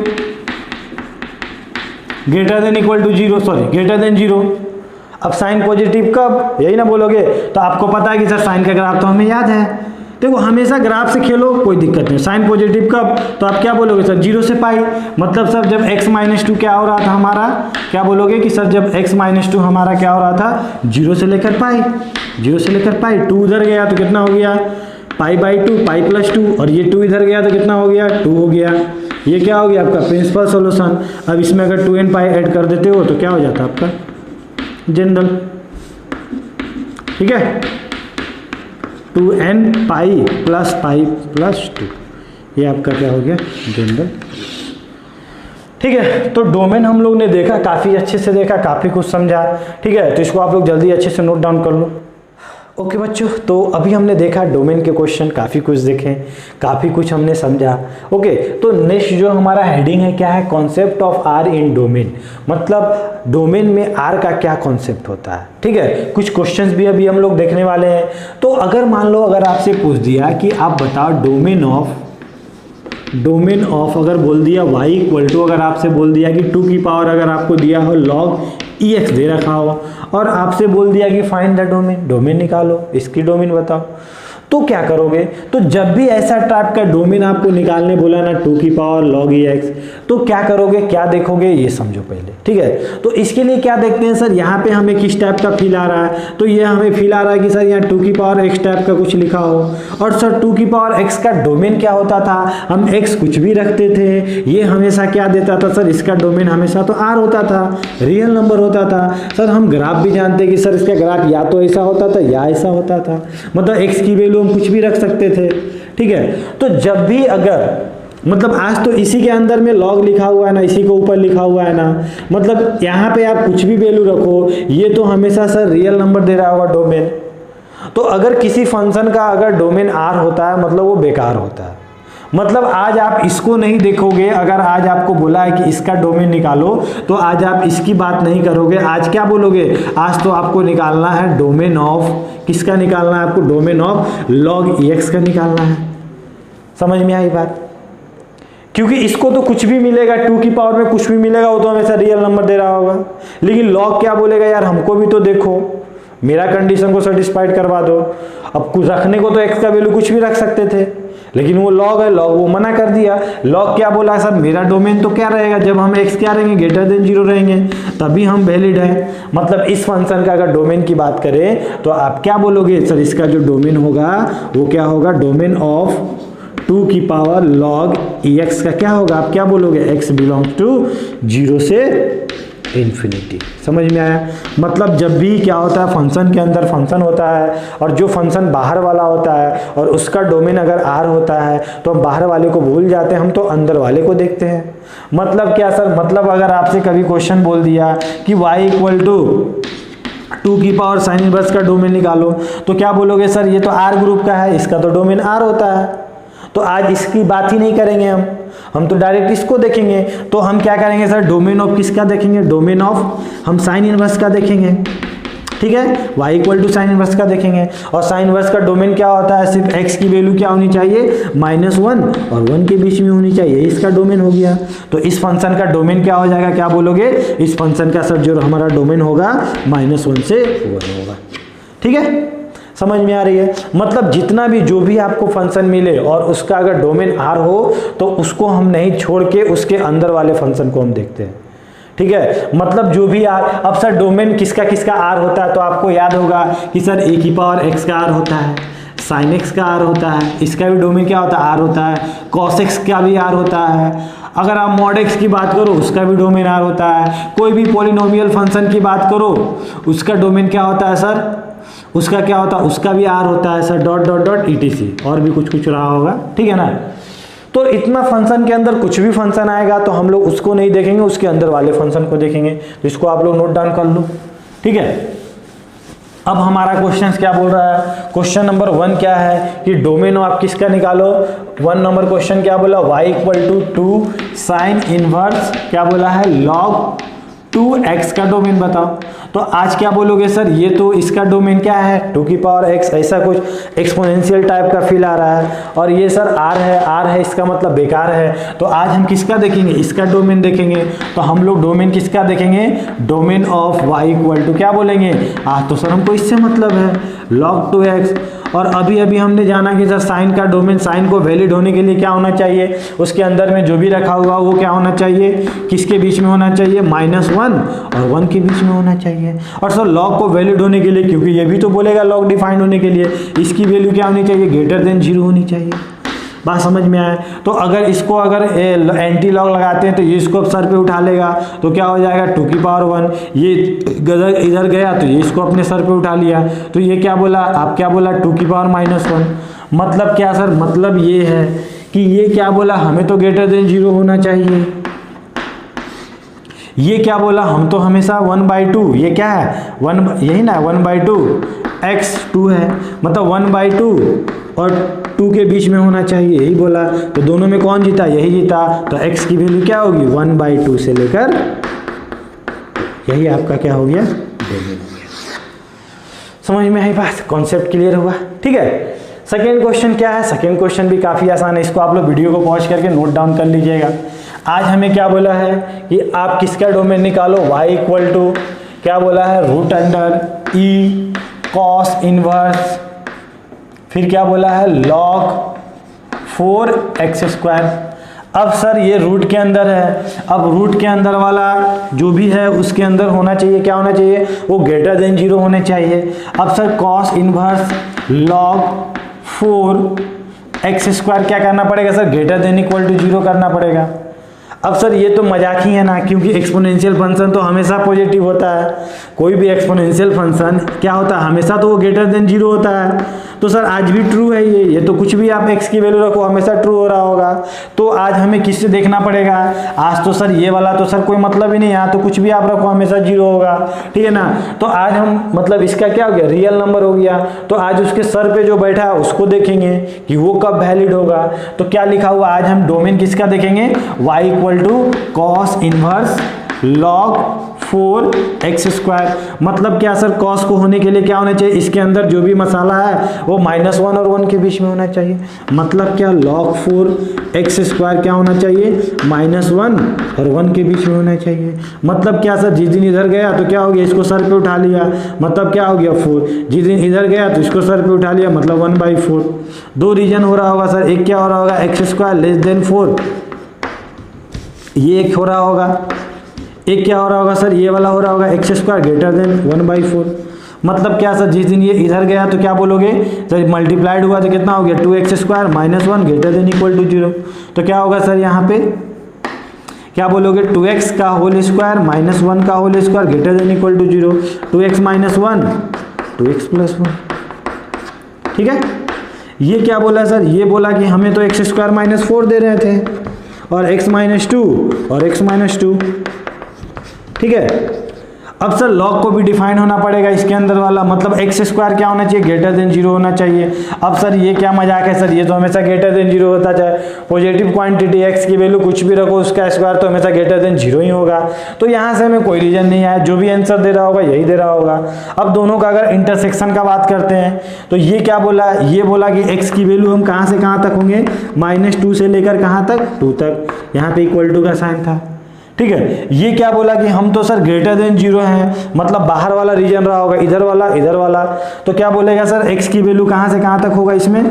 greater than equal to 0, sorry greater than 0। अब साइन पॉजिटिव कब, यही ना बोलोगे, तो आपको पता है कि सर साइन का ग्राफ तो हमें याद है, देखो हमेशा ग्राफ से खेलो कोई दिक्कत नहीं। साइन पॉजिटिव कब, तो आप क्या बोलोगे सर, 0 से पाई, मतलब सर जब x माइनस 2 क्या हो रहा था हमारा, क्या बोलोगे कि सर जब x माइनस 2 हमारा क्या हो रहा था, 0 से लेकर पाई, 0 से लेकर पाई, 2 उधर गया तो कितना हो गया, पाई बाई 2, पाई प्लस 2, और ये 2 इधर गया तो कितना हो गया, 2 हो गया। ये क्या हो गया आपका प्रिंसिपल सॉल्यूशन। अब इसमें अगर 2n पाई ऐड कर देते हो तो क्या हो जाता आपका जनरल, ठीक है, 2n पाई प्लस 2, ये आपका क्या हो गया जनरल, ठीक है। तो डोमेन हम लोग ने देखा, काफ़ी अच्छे से देखा, काफ़ी कुछ समझा, ठीक है, तो इसको आप लोग जल्दी अच्छे से नोट डाउन कर लो। ओके बच्चों, तो अभी हमने देखा डोमेन के क्वेश्चन, काफ़ी कुछ देखे, काफ़ी कुछ हमने समझा। ओके, तो नेक्स्ट जो हमारा हेडिंग है क्या है, concept of R in domain, मतलब डोमेन में आर का क्या कॉन्सेप्ट होता है, ठीक है। कुछ क्वेश्चंस भी अभी हम लोग देखने वाले हैं। तो अगर मान लो अगर आपसे पूछ दिया कि आप बताओ डोमेन ऑफ अगर बोल दिया y इक्वल टू, अगर आपसे बोल दिया कि 2 की पावर अगर आपको दिया हो log ex दे रखा हो, और आपसे बोल दिया कि फाइंड द डोमेन निकालो, इसकी डोमेन बताओ, तो क्या करोगे। तो जब भी ऐसा टाइप का डोमेन आपको निकालने बोला ना, 2 की पावर log ex, तो क्या करोगे, क्या देखोगे, ये समझो पहले, ठीक है। तो इसके लिए क्या देखते हैं सर, यहाँ पे हमें किस टाइप का फील आ रहा है, तो ये हमें फील आ रहा है कि सर यहाँ 2 की पावर x टाइप का कुछ लिखा हो, और सर 2 की पावर x का डोमेन क्या होता था, हम x कुछ भी रखते थे, ये हमेशा क्या देता था सर, इसका डोमेन हमेशा तो r होता था, रियल नंबर होता था। सर हम ग्राफ भी जानते हैं कि सर इसका ग्राफ या तो ऐसा होता था या ऐसा होता था, मतलब x की वैल्यू हम कुछ भी रख सकते थे, ठीक है। तो जब भी अगर मतलब आज तो इसी के अंदर में लॉग लिखा हुआ है ना, इसी के ऊपर लिखा हुआ है ना, मतलब यहाँ पे आप कुछ भी वैल्यू रखो, ये तो हमेशा सर रियल नंबर दे रहा होगा डोमेन। तो अगर किसी फंक्शन का अगर डोमेन आर होता है, मतलब वो बेकार होता है, मतलब आज आप इसको नहीं देखोगे। अगर आज आपको बोला है कि इसका डोमेन निकालो, तो आज आप इसकी बात नहीं करोगे, आज क्या बोलोगे, आज तो आपको निकालना है डोमेन ऑफ, किसका निकालना है आपको, डोमेन ऑफ log ex का निकालना है। समझ में आई बात, क्योंकि इसको तो कुछ भी मिलेगा, 2 की पावर में कुछ भी मिलेगा, वो तो हमेशा रियल नंबर दे रहा होगा। लेकिन log क्या बोलेगा, यार हमको भी तो देखो, मेरा कंडीशन को सेटिस्फाइड करवा दो। अब कुछ रखने को तो x का वैल्यू कुछ भी रख सकते थे, लेकिन वो log है, log वो मना कर दिया। log क्या बोला सर, मेरा डोमेन तो क्या रहेगा, जब हम x क्या रहेंगे, ग्रेटर देन 0 रहेंगे, तभी हम वैलिड है। मतलब इस फंक्शन का अगर डोमेन की बात करें तो आप क्या बोलोगे सर, इसका जो डोमेन होगा वो क्या होगा, डोमेन ऑफ 2 की पावर log ex का क्या होगा, आप क्या बोलोगे, x बिलोंग्स टू 0 से इन्फिनिटी। समझ में आया, मतलब जब भी क्या होता है, फंक्शन के अंदर फंक्शन होता है, और जो फंक्शन बाहर वाला होता है और उसका डोमेन अगर आर होता है, तो हम बाहर वाले को भूल जाते हैं, हम तो अंदर वाले को देखते हैं। मतलब क्या सर, मतलब अगर आपसे कभी क्वेश्चन बोल दिया कि y इक्वल टू 2 की पावर साइन इनवर्स का डोमेन निकालो, तो क्या बोलोगे सर, ये तो आर ग्रुप का है, इसका तो डोमेन आर होता है, तो आज इसकी बात ही नहीं करेंगे हम तो डायरेक्ट इसको देखेंगे। तो हम क्या करेंगे सर, डोमेन ऑफ किसका देखेंगे, डोमेन ऑफ हम साइन इनवर्स का देखेंगे, ठीक है, y equal to sine inverse का देखेंगे। और साइन इनवर्स का डोमेन क्या होता है, सिर्फ x की वैल्यू क्या होनी चाहिए, -1 और 1 के बीच में होनी चाहिए, इसका डोमेन हो गया। तो इस फंक्शन का डोमेन क्या हो जाएगा, क्या बोलोगे, इस फंक्शन का सर जो हमारा डोमेन होगा -1 से 1 होगा, ठीक है। समझ में आ रही है, मतलब जितना भी जो भी आपको फंक्शन मिले और उसका अगर डोमेन आर हो, तो उसको हम नहीं छोड़ के उसके अंदर वाले फंक्शन को हम देखते हैं, ठीक है। मतलब जो भी आर, अब सर डोमेन किसका किसका आर होता है, तो आपको याद होगा कि सर a की पावर x का आर होता है, साइन x का आर होता है, इसका भी डोमेन क्या होता है, आर होता है, cos x का भी आर होता है। अगर आप mod x की बात करो, उसका भी डोमेन आर होता है। कोई भी पॉलिनोमियल फंक्शन की बात करो, उसका डोमेन क्या होता है सर, उसका क्या होता है, उसका भी आर होता है sir, dot dot dot etc, और भी कुछ रहा होगा, ठीक है ना। तो इतना फंक्शन के अंदर कुछ भी फंक्शन आएगा तो हम लोग उसको नहीं देखेंगे, उसके अंदर वाले फंक्शन को देखेंगे। तो इसको आप लोग नोट डाउन कर लो, ठीक है। अब हमारा क्वेश्चन क्या बोल रहा है, क्वेश्चन नंबर 1 क्या है कि डोमेन आप किसका निकालो। 1 नंबर क्वेश्चन क्या बोला, y equal to 2 sine inverse क्या बोला है log 2x का डोमेन बताओ। तो आज क्या बोलोगे सर, ये तो इसका डोमेन क्या है 2 की पावर x, ऐसा कुछ एक्सपोनेंशियल टाइप का फील आ रहा है। और ये सर r है इसका मतलब बेकार है। तो आज हम किसका देखेंगे, इसका डोमेन देखेंगे। तो हम लोग डोमेन किसका देखेंगे, domain of y equal to क्या बोलेंगे, तो सर हमको इससे मतलब है log 2x। और अभी अभी हमने जाना कि सर साइन का डोमेन, साइन को वैलिड होने के लिए क्या होना चाहिए, उसके अंदर में जो भी रखा हुआ वो क्या होना चाहिए, किसके बीच में होना चाहिए, -1 और 1 के बीच में होना चाहिए। और सर लॉग को वैलिड होने के लिए, क्योंकि ये भी तो बोलेगा लॉग डिफाइंड होने के लिए, इसकी वैल्यू क्या होनी चाहिए, ग्रेटर देन 0 होनी चाहिए। बात समझ में आए। तो अगर इसको अगर एंटी लॉग लगाते हैं तो ये इसको सर पे उठा लेगा, तो क्या हो जाएगा 2 की पावर 1, ये इधर गया तो ये इसको अपने सर पे उठा लिया, तो ये क्या बोला, आप क्या बोला 2 की पावर -1। मतलब क्या सर, मतलब ये है कि ये क्या बोला, हमें तो ग्रेटर देन 0 होना चाहिए। ये क्या बोला, हम तो हमेशा 1/2, ये क्या है 1, यही ना 1/2 x 2 है, मतलब 1/2 और 2 के बीच में होना चाहिए, यही बोला। तो दोनों में कौन जीता, यही जीता। तो x की वैल्यू क्या होगी 1/2 से लेकर, यही आपका क्या हो गया, डोमेन हो गया। समझ में आई बात, कॉन्सेप्ट क्लियर हुआ, ठीक है। सेकेंड क्वेश्चन क्या है, सेकेंड क्वेश्चन भी काफ़ी आसान है, इसको आप लोग वीडियो को पॉज करके नोट डाउन कर लीजिएगा। आज हमें क्या बोला है कि आप किसका डोमेन निकालो, y इक्वल टू क्या बोला है √e cos इनवर्स, फिर क्या बोला है log 4x²। अब सर ये रूट के अंदर है, अब रूट के अंदर वाला जो भी है उसके अंदर होना चाहिए, क्या होना चाहिए, वो ग्रेटर देन 0 होने चाहिए। अब sir cos inverse log 4x² क्या करना पड़ेगा sir, greater than equal to 0 करना पड़ेगा। अब सर ये तो मजाक ही है ना, क्योंकि एक्सपोनेंशियल फंक्शन तो हमेशा पॉजिटिव होता है, कोई भी एक्सपोनेंशियल फंक्शन क्या होता है, हमेशा तो वो ग्रेटर देन 0 होता है। तो सर आज भी ट्रू है ये तो कुछ भी आप x की वैल्यू रखो हमेशा ट्रू हो रहा होगा। तो आज हमें किससे देखना पड़ेगा, आज तो सर ये वाला तो सर कोई मतलब ही नहीं, यहाँ तो कुछ भी आप रखो हमेशा 0 होगा, ठीक है ना। तो आज हम मतलब इसका क्या हो गया, रियल नंबर हो गया। तो आज उसके सर पे जो बैठा है उसको देखेंगे कि वो कब वैलिड होगा। तो क्या लिखा हुआ, आज हम डोमेन किसका देखेंगे, y equal to cos inverse log 4x²। मतलब क्या सर, cos को होने के लिए क्या होना चाहिए, इसके अंदर जो भी मसाला है वो -1 और 1 के बीच में होना चाहिए। मतलब क्या log 4x² क्या होना चाहिए, -1 और 1 के बीच में होना चाहिए। मतलब क्या सर, जिस दिन इधर गया तो क्या हो गया, इसको सर पे उठा लिया, मतलब क्या हो गया 4। जिस दिन इधर गया तो इसको सर पे उठा लिया, मतलब 1/4। दो रीजन हो रहा होगा सर, एक क्या हो रहा होगा x² लेस देन 4, ये एक हो रहा होगा, एक क्या हो रहा होगा सर, ये वाला हो रहा होगा x² ग्रेटर देन 1/4। मतलब क्या सर, जिस दिन ये इधर गया तो क्या बोलोगे सर, मल्टीप्लाइड हुआ तो कितना हो गया 2x² -1 greater than equal to 0। तो क्या होगा सर, यहाँ पे क्या बोलोगे 2x का होल स्क्वायर -1 का whole square greater than equal to 0। 2x - 1 2x + 1, ठीक है। ये क्या बोला सर, ये बोला कि हमें तो x² -4 दे रहे थे और x - 2 और x - 2, ठीक है। अब सर log को भी डिफाइन होना पड़ेगा इसके अंदर वाला, मतलब x² क्या होना चाहिए, ग्रेटर देन 0 होना चाहिए। अब सर ये क्या मजाक है सर, ये तो हमेशा ग्रेटर देन 0 होता है, पॉजिटिव क्वांटिटी x की वैल्यू कुछ भी रखो उसका स्क्वायर तो हमेशा ग्रेटर देन 0 ही होगा। तो यहाँ से हमें कोई रीजन नहीं आया, जो भी आंसर दे रहा होगा यही दे रहा होगा। अब दोनों का अगर इंटरसेक्शन का बात करते हैं तो ये क्या बोला, ये बोला कि x की वैल्यू हम कहाँ से कहाँ तक होंगे, -2 से लेकर कहाँ तक 2 तक, यहाँ पे इक्वल टू का साइन था, ठीक है। ये क्या बोला कि हम तो सर ग्रेटर देन 0 हैं, मतलब बाहर वाला रीजन रहा होगा, इधर वाला। तो क्या बोलेगा सर, x की वैल्यू कहाँ से कहाँ तक होगा इसमें,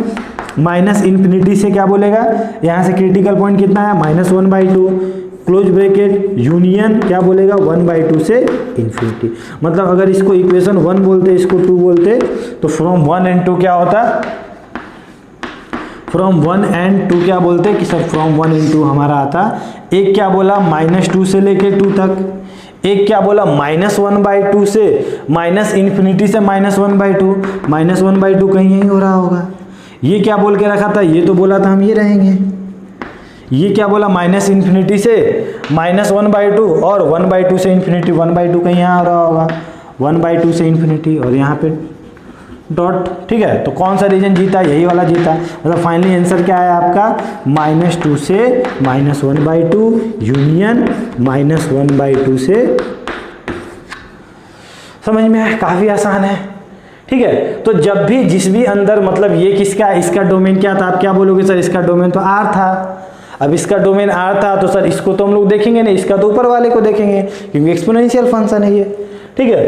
-∞ से क्या बोलेगा, यहाँ से क्रिटिकल पॉइंट कितना है -1/2 क्लोज ब्रैकेट यूनियन क्या बोलेगा 1/2 से ∞। मतलब अगर इसको इक्वेशन 1 बोलते, इसको 2 बोलते, तो फ्रॉम 1 and 2 क्या होता, फ्रॉम 1 and 2 क्या बोलते कि सर फ्रॉम 1 and 2 हमारा आता। एक क्या बोला -2 से लेके 2 तक, एक क्या बोला -1/2 से -∞ से -1/2, -1/2 कहीं यही हो रहा होगा। ये क्या बोल के रखा था, ये तो बोला था हम ये रहेंगे, ये क्या बोला, माइनस इन्फिनिटी से -1/2 और 1/2 से इन्फिनिटी। 1/2 कहीं यहाँ आ रहा होगा, 1/2 से इन्फिनिटी और यहाँ पे डॉट। ठीक है, तो कौन सा रीजन जीता, यही वाला जीता। मतलब फाइनली आंसर क्या है आपका, -2 से -1/2 यूनियन -1/2 से। समझ में आया, काफी आसान है। ठीक है, तो जब भी जिस भी अंदर, मतलब ये किसका, इसका डोमेन क्या था, आप क्या बोलोगे सर, इसका डोमेन तो R था। अब इसका डोमेन R था तो सर इसको तो हम लोग देखेंगे नहीं, इसका तो ऊपर वाले को देखेंगे क्योंकि एक्सपोनेंशियल फंक्शन है ये। ठीक है,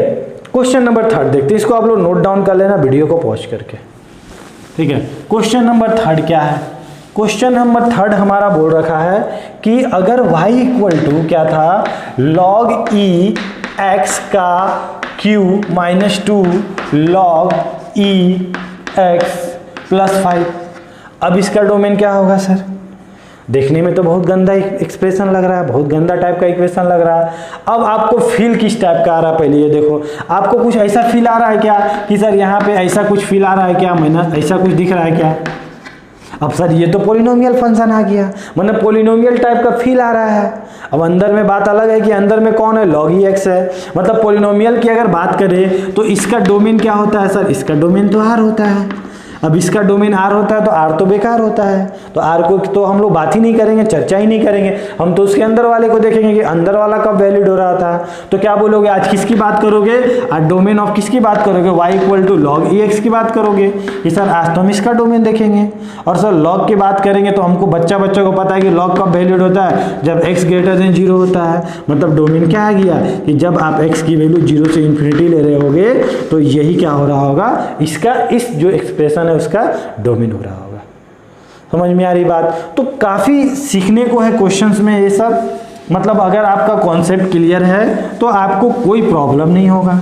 क्वेश्चन नंबर 3 देखते हैं, इसको आप लोग नोट डाउन कर लेना वीडियो को पॉज करके। ठीक है, क्वेश्चन नंबर 3 क्या है, क्वेश्चन नंबर 3 हमारा बोल रखा है कि अगर y इक्वल टू क्या था, log e x का q -2 log e x + 5। अब इसका डोमेन क्या होगा सर, देखने में तो बहुत गंदा एक्सप्रेशन लग रहा है, बहुत गंदा टाइप का इक्वेशन लग रहा है। अब आपको फील किस टाइप का आ रहा है, पहले ये देखो, आपको कुछ ऐसा फील आ रहा है क्या कि सर यहाँ पे ऐसा कुछ फील आ रहा है क्या, ऐसा कुछ दिख रहा है क्या। अब सर ये तो पोलिनोमियल फंक्शन आ गया, मतलब पोलिनोमियल टाइप का फील आ रहा है। अब अंदर में बात अलग है कि अंदर में कौन है, log e x है। मतलब पोलिनोमियल की अगर बात करें तो इसका डोमेन क्या होता है सर, इसका डोमेन तो R होता है। अब इसका डोमेन R होता है तो R तो बेकार होता है, तो R को तो हम लोग बात ही नहीं करेंगे, चर्चा ही नहीं करेंगे, हम तो उसके अंदर वाले को देखेंगे कि अंदर वाला कब वैलिड हो रहा था। तो क्या बोलोगे, आज किसकी बात करोगे, आज डोमेन ऑफ किसकी बात करोगे, y equal to log e x की बात करोगे कि सर आज तो हम इसका डोमेन देखेंगे। और सर log की बात करेंगे तो हमको बच्चा को पता है कि log कब वैलिड होता है, जब x ग्रेटर देन 0 होता है। मतलब डोमेन क्या आ गया कि जब आप x की वैल्यू 0 से इन्फिनिटी ले रहे होगे तो यही क्या हो रहा होगा, इसका इस जो एक्सप्रेशन है उसका डोमेन हो रहा होगा। समझ में आ रही बात। तो काफी सीखने को है क्वेश्चंस में ये सब, मतलब अगर आपका कॉन्सेप्ट क्लियर है तो आपको कोई प्रॉब्लम नहीं होगा।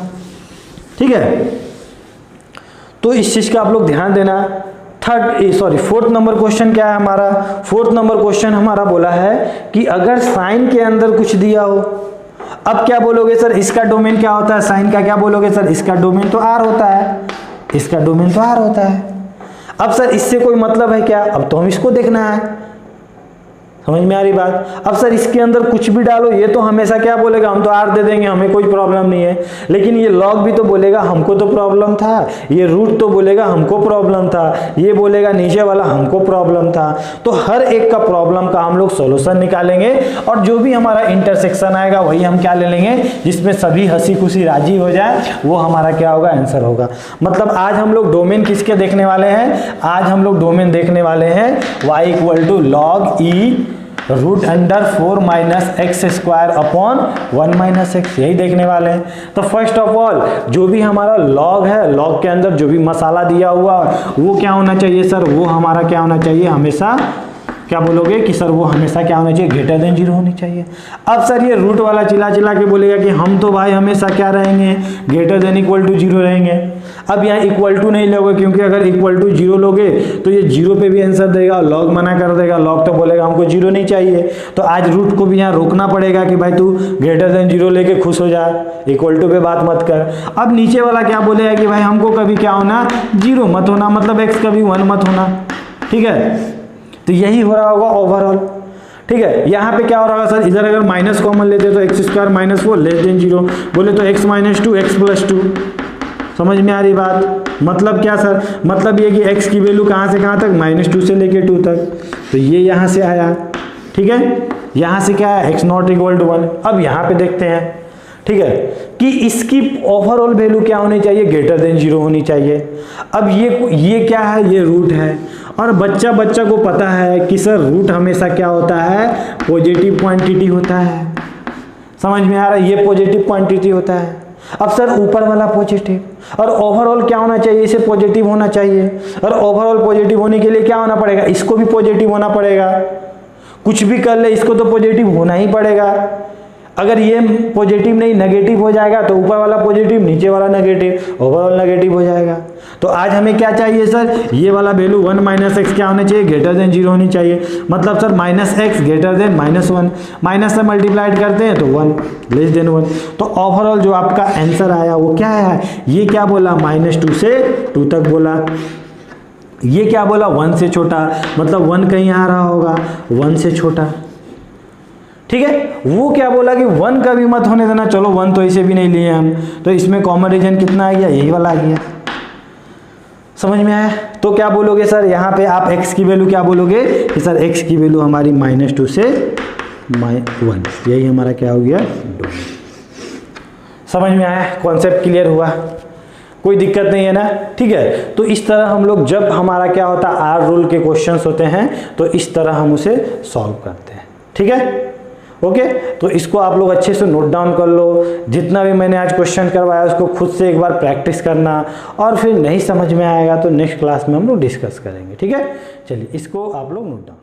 ठीक है, तो इस चीज का आप लोग ध्यान देना। फोर्थ नंबर क्वेश्चन क्या है हमारा, फोर्थ नंबर क्वेश्चन हमारा बोला है कि अगर साइन के अंदर कुछ दिया हो, अब क्या बोलोगे सर, इसका डोमेन क्या होता है, साइन का क्या बोलोगे सर, इसका डोमेन तो R होता है, इसका डोमेन तो R होता है। अब सर इससे कोई मतलब है क्या, अब तो हम इसको देखना है। समझ में आ रही बात। अब सर इसके अंदर कुछ भी डालो, ये तो हमेशा क्या बोलेगा, हम तो R दे देंगे, हमें कोई प्रॉब्लम नहीं है। लेकिन ये log भी तो बोलेगा हमको तो प्रॉब्लम था, ये रूट तो बोलेगा हमको प्रॉब्लम था, ये बोलेगा नीचे वाला हमको प्रॉब्लम था। तो हर एक का प्रॉब्लम का हम लोग सोल्यूशन निकालेंगे और जो भी हमारा इंटरसेक्शन आएगा वही हम क्या ले लेंगे, जिसमें सभी हंसी खुशी राजी हो जाए, वो हमारा क्या होगा, आंसर होगा। मतलब आज हम लोग डोमेन किसके देखने वाले हैं, आज हम लोग डोमेन देखने वाले हैं y equal to log e √4 - x² upon 1 - x, यही देखने वाले हैं। तो फर्स्ट ऑफ ऑल जो भी हमारा log है, log के अंदर जो भी मसाला दिया हुआ वो क्या होना चाहिए सर, वो हमारा क्या होना चाहिए, हमेशा क्या बोलोगे कि सर वो हमेशा क्या होना चाहिए, ग्रेटर देन 0 होनी चाहिए। अब सर ये रूट वाला चिल्ला के बोलेगा कि हम तो भाई हमेशा क्या रहेंगे, ग्रेटर देन इक्वल टू 0 रहेंगे। अब यहाँ इक्वल टू नहीं लोगे, क्योंकि अगर इक्वल टू 0 लोगे तो ये 0 पे भी आंसर देगा, log मना कर देगा, log तो बोलेगा हमको 0 नहीं चाहिए। तो आज रूट को भी यहाँ रोकना पड़ेगा कि भाई तू ग्रेटर देन 0 लेके खुश हो जा, इक्वल टू पे बात मत कर। अब नीचे वाला क्या बोलेगा कि भाई हमको कभी क्या होना, 0 मत होना, मतलब x कभी 1 मत होना। ठीक है, तो यही हो रहा होगा ओवरऑल। ठीक है, यहाँ पे क्या हो रहा होगा सर, इधर अगर माइनस कॉमन लेते तो x² - 4 लेस देन 0 बोले तो x - 2 x + 2। समझ में आ रही बात। मतलब क्या सर, मतलब ये कि x की वैल्यू कहाँ से कहाँ तक, -2 से लेके 2 तक, तो ये यहाँ से आया। ठीक है, यहाँ से क्या है, x0 = 1। अब यहाँ पे देखते हैं, ठीक है, कि इसकी ओवरऑल वैल्यू क्या होनी चाहिए, ग्रेटर देन 0 होनी चाहिए। अब ये क्या है, ये रूट है, और बच्चा को पता है कि सर रूट हमेशा क्या होता है, पॉजिटिव क्वांटिटी होता है। समझ में आ रहा है, ये पॉजिटिव क्वांटिटी होता है। अब सर ऊपर वाला पॉजिटिव, और ओवरऑल क्या होना चाहिए, इसे पॉजिटिव होना चाहिए, और ओवरऑल पॉजिटिव होने के लिए क्या होना पड़ेगा, इसको भी पॉजिटिव होना पड़ेगा। कुछ भी कर ले इसको तो पॉजिटिव होना ही पड़ेगा। अगर ये पॉजिटिव नहीं नेगेटिव हो जाएगा तो ऊपर वाला पॉजिटिव, नीचे वाला नेगेटिव, ओवरऑल नेगेटिव हो जाएगा। तो आज हमें क्या चाहिए सर, ये वाला वैल्यू 1 - x क्या होना चाहिए, ग्रेटर देन 0 होनी चाहिए। मतलब sir -x greater then -1, minus से मल्टीप्लाइड करते हैं तो 1 लेस देन 1। तो ओवरऑल जो आपका आंसर आया वो क्या है, ये क्या बोला, -2 से 2 तक बोला। ये क्या बोला 1 से छोटा, मतलब 1 कहीं आ रहा होगा, 1 से छोटा, ठीक है। वो क्या बोला कि 1 का भी मत होने देना, चलो 1 तो ऐसे भी नहीं लिए हम, तो इसमें कॉमन रीजन कितना आ गया, यही वाला आ गया। समझ में आया? तो क्या बोलोगे सर, यहाँ पे आप x की वैल्यू क्या बोलोगे कि सर x की वैल्यू हमारी -2 से -1, यही हमारा क्या हो गया डोमेन। समझ में आया? कॉन्सेप्ट क्लियर हुआ? कोई दिक्कत नहीं है ना? ठीक है। तो इस तरह हम लोग जब हमारा क्या होता है आर रूल के क्वेश्चंस होते हैं तो इस तरह हम उसे सॉल्व करते हैं, ठीक है। ओके, तो इसको आप लोग अच्छे से नोट डाउन कर लो। जितना भी मैंने आज क्वेश्चन करवाया उसको खुद से एक बार प्रैक्टिस करना, और फिर नहीं समझ में आएगा तो नेक्स्ट क्लास में हम लोग डिस्कस करेंगे, ठीक है। चलिए इसको आप लोग नोट डाउन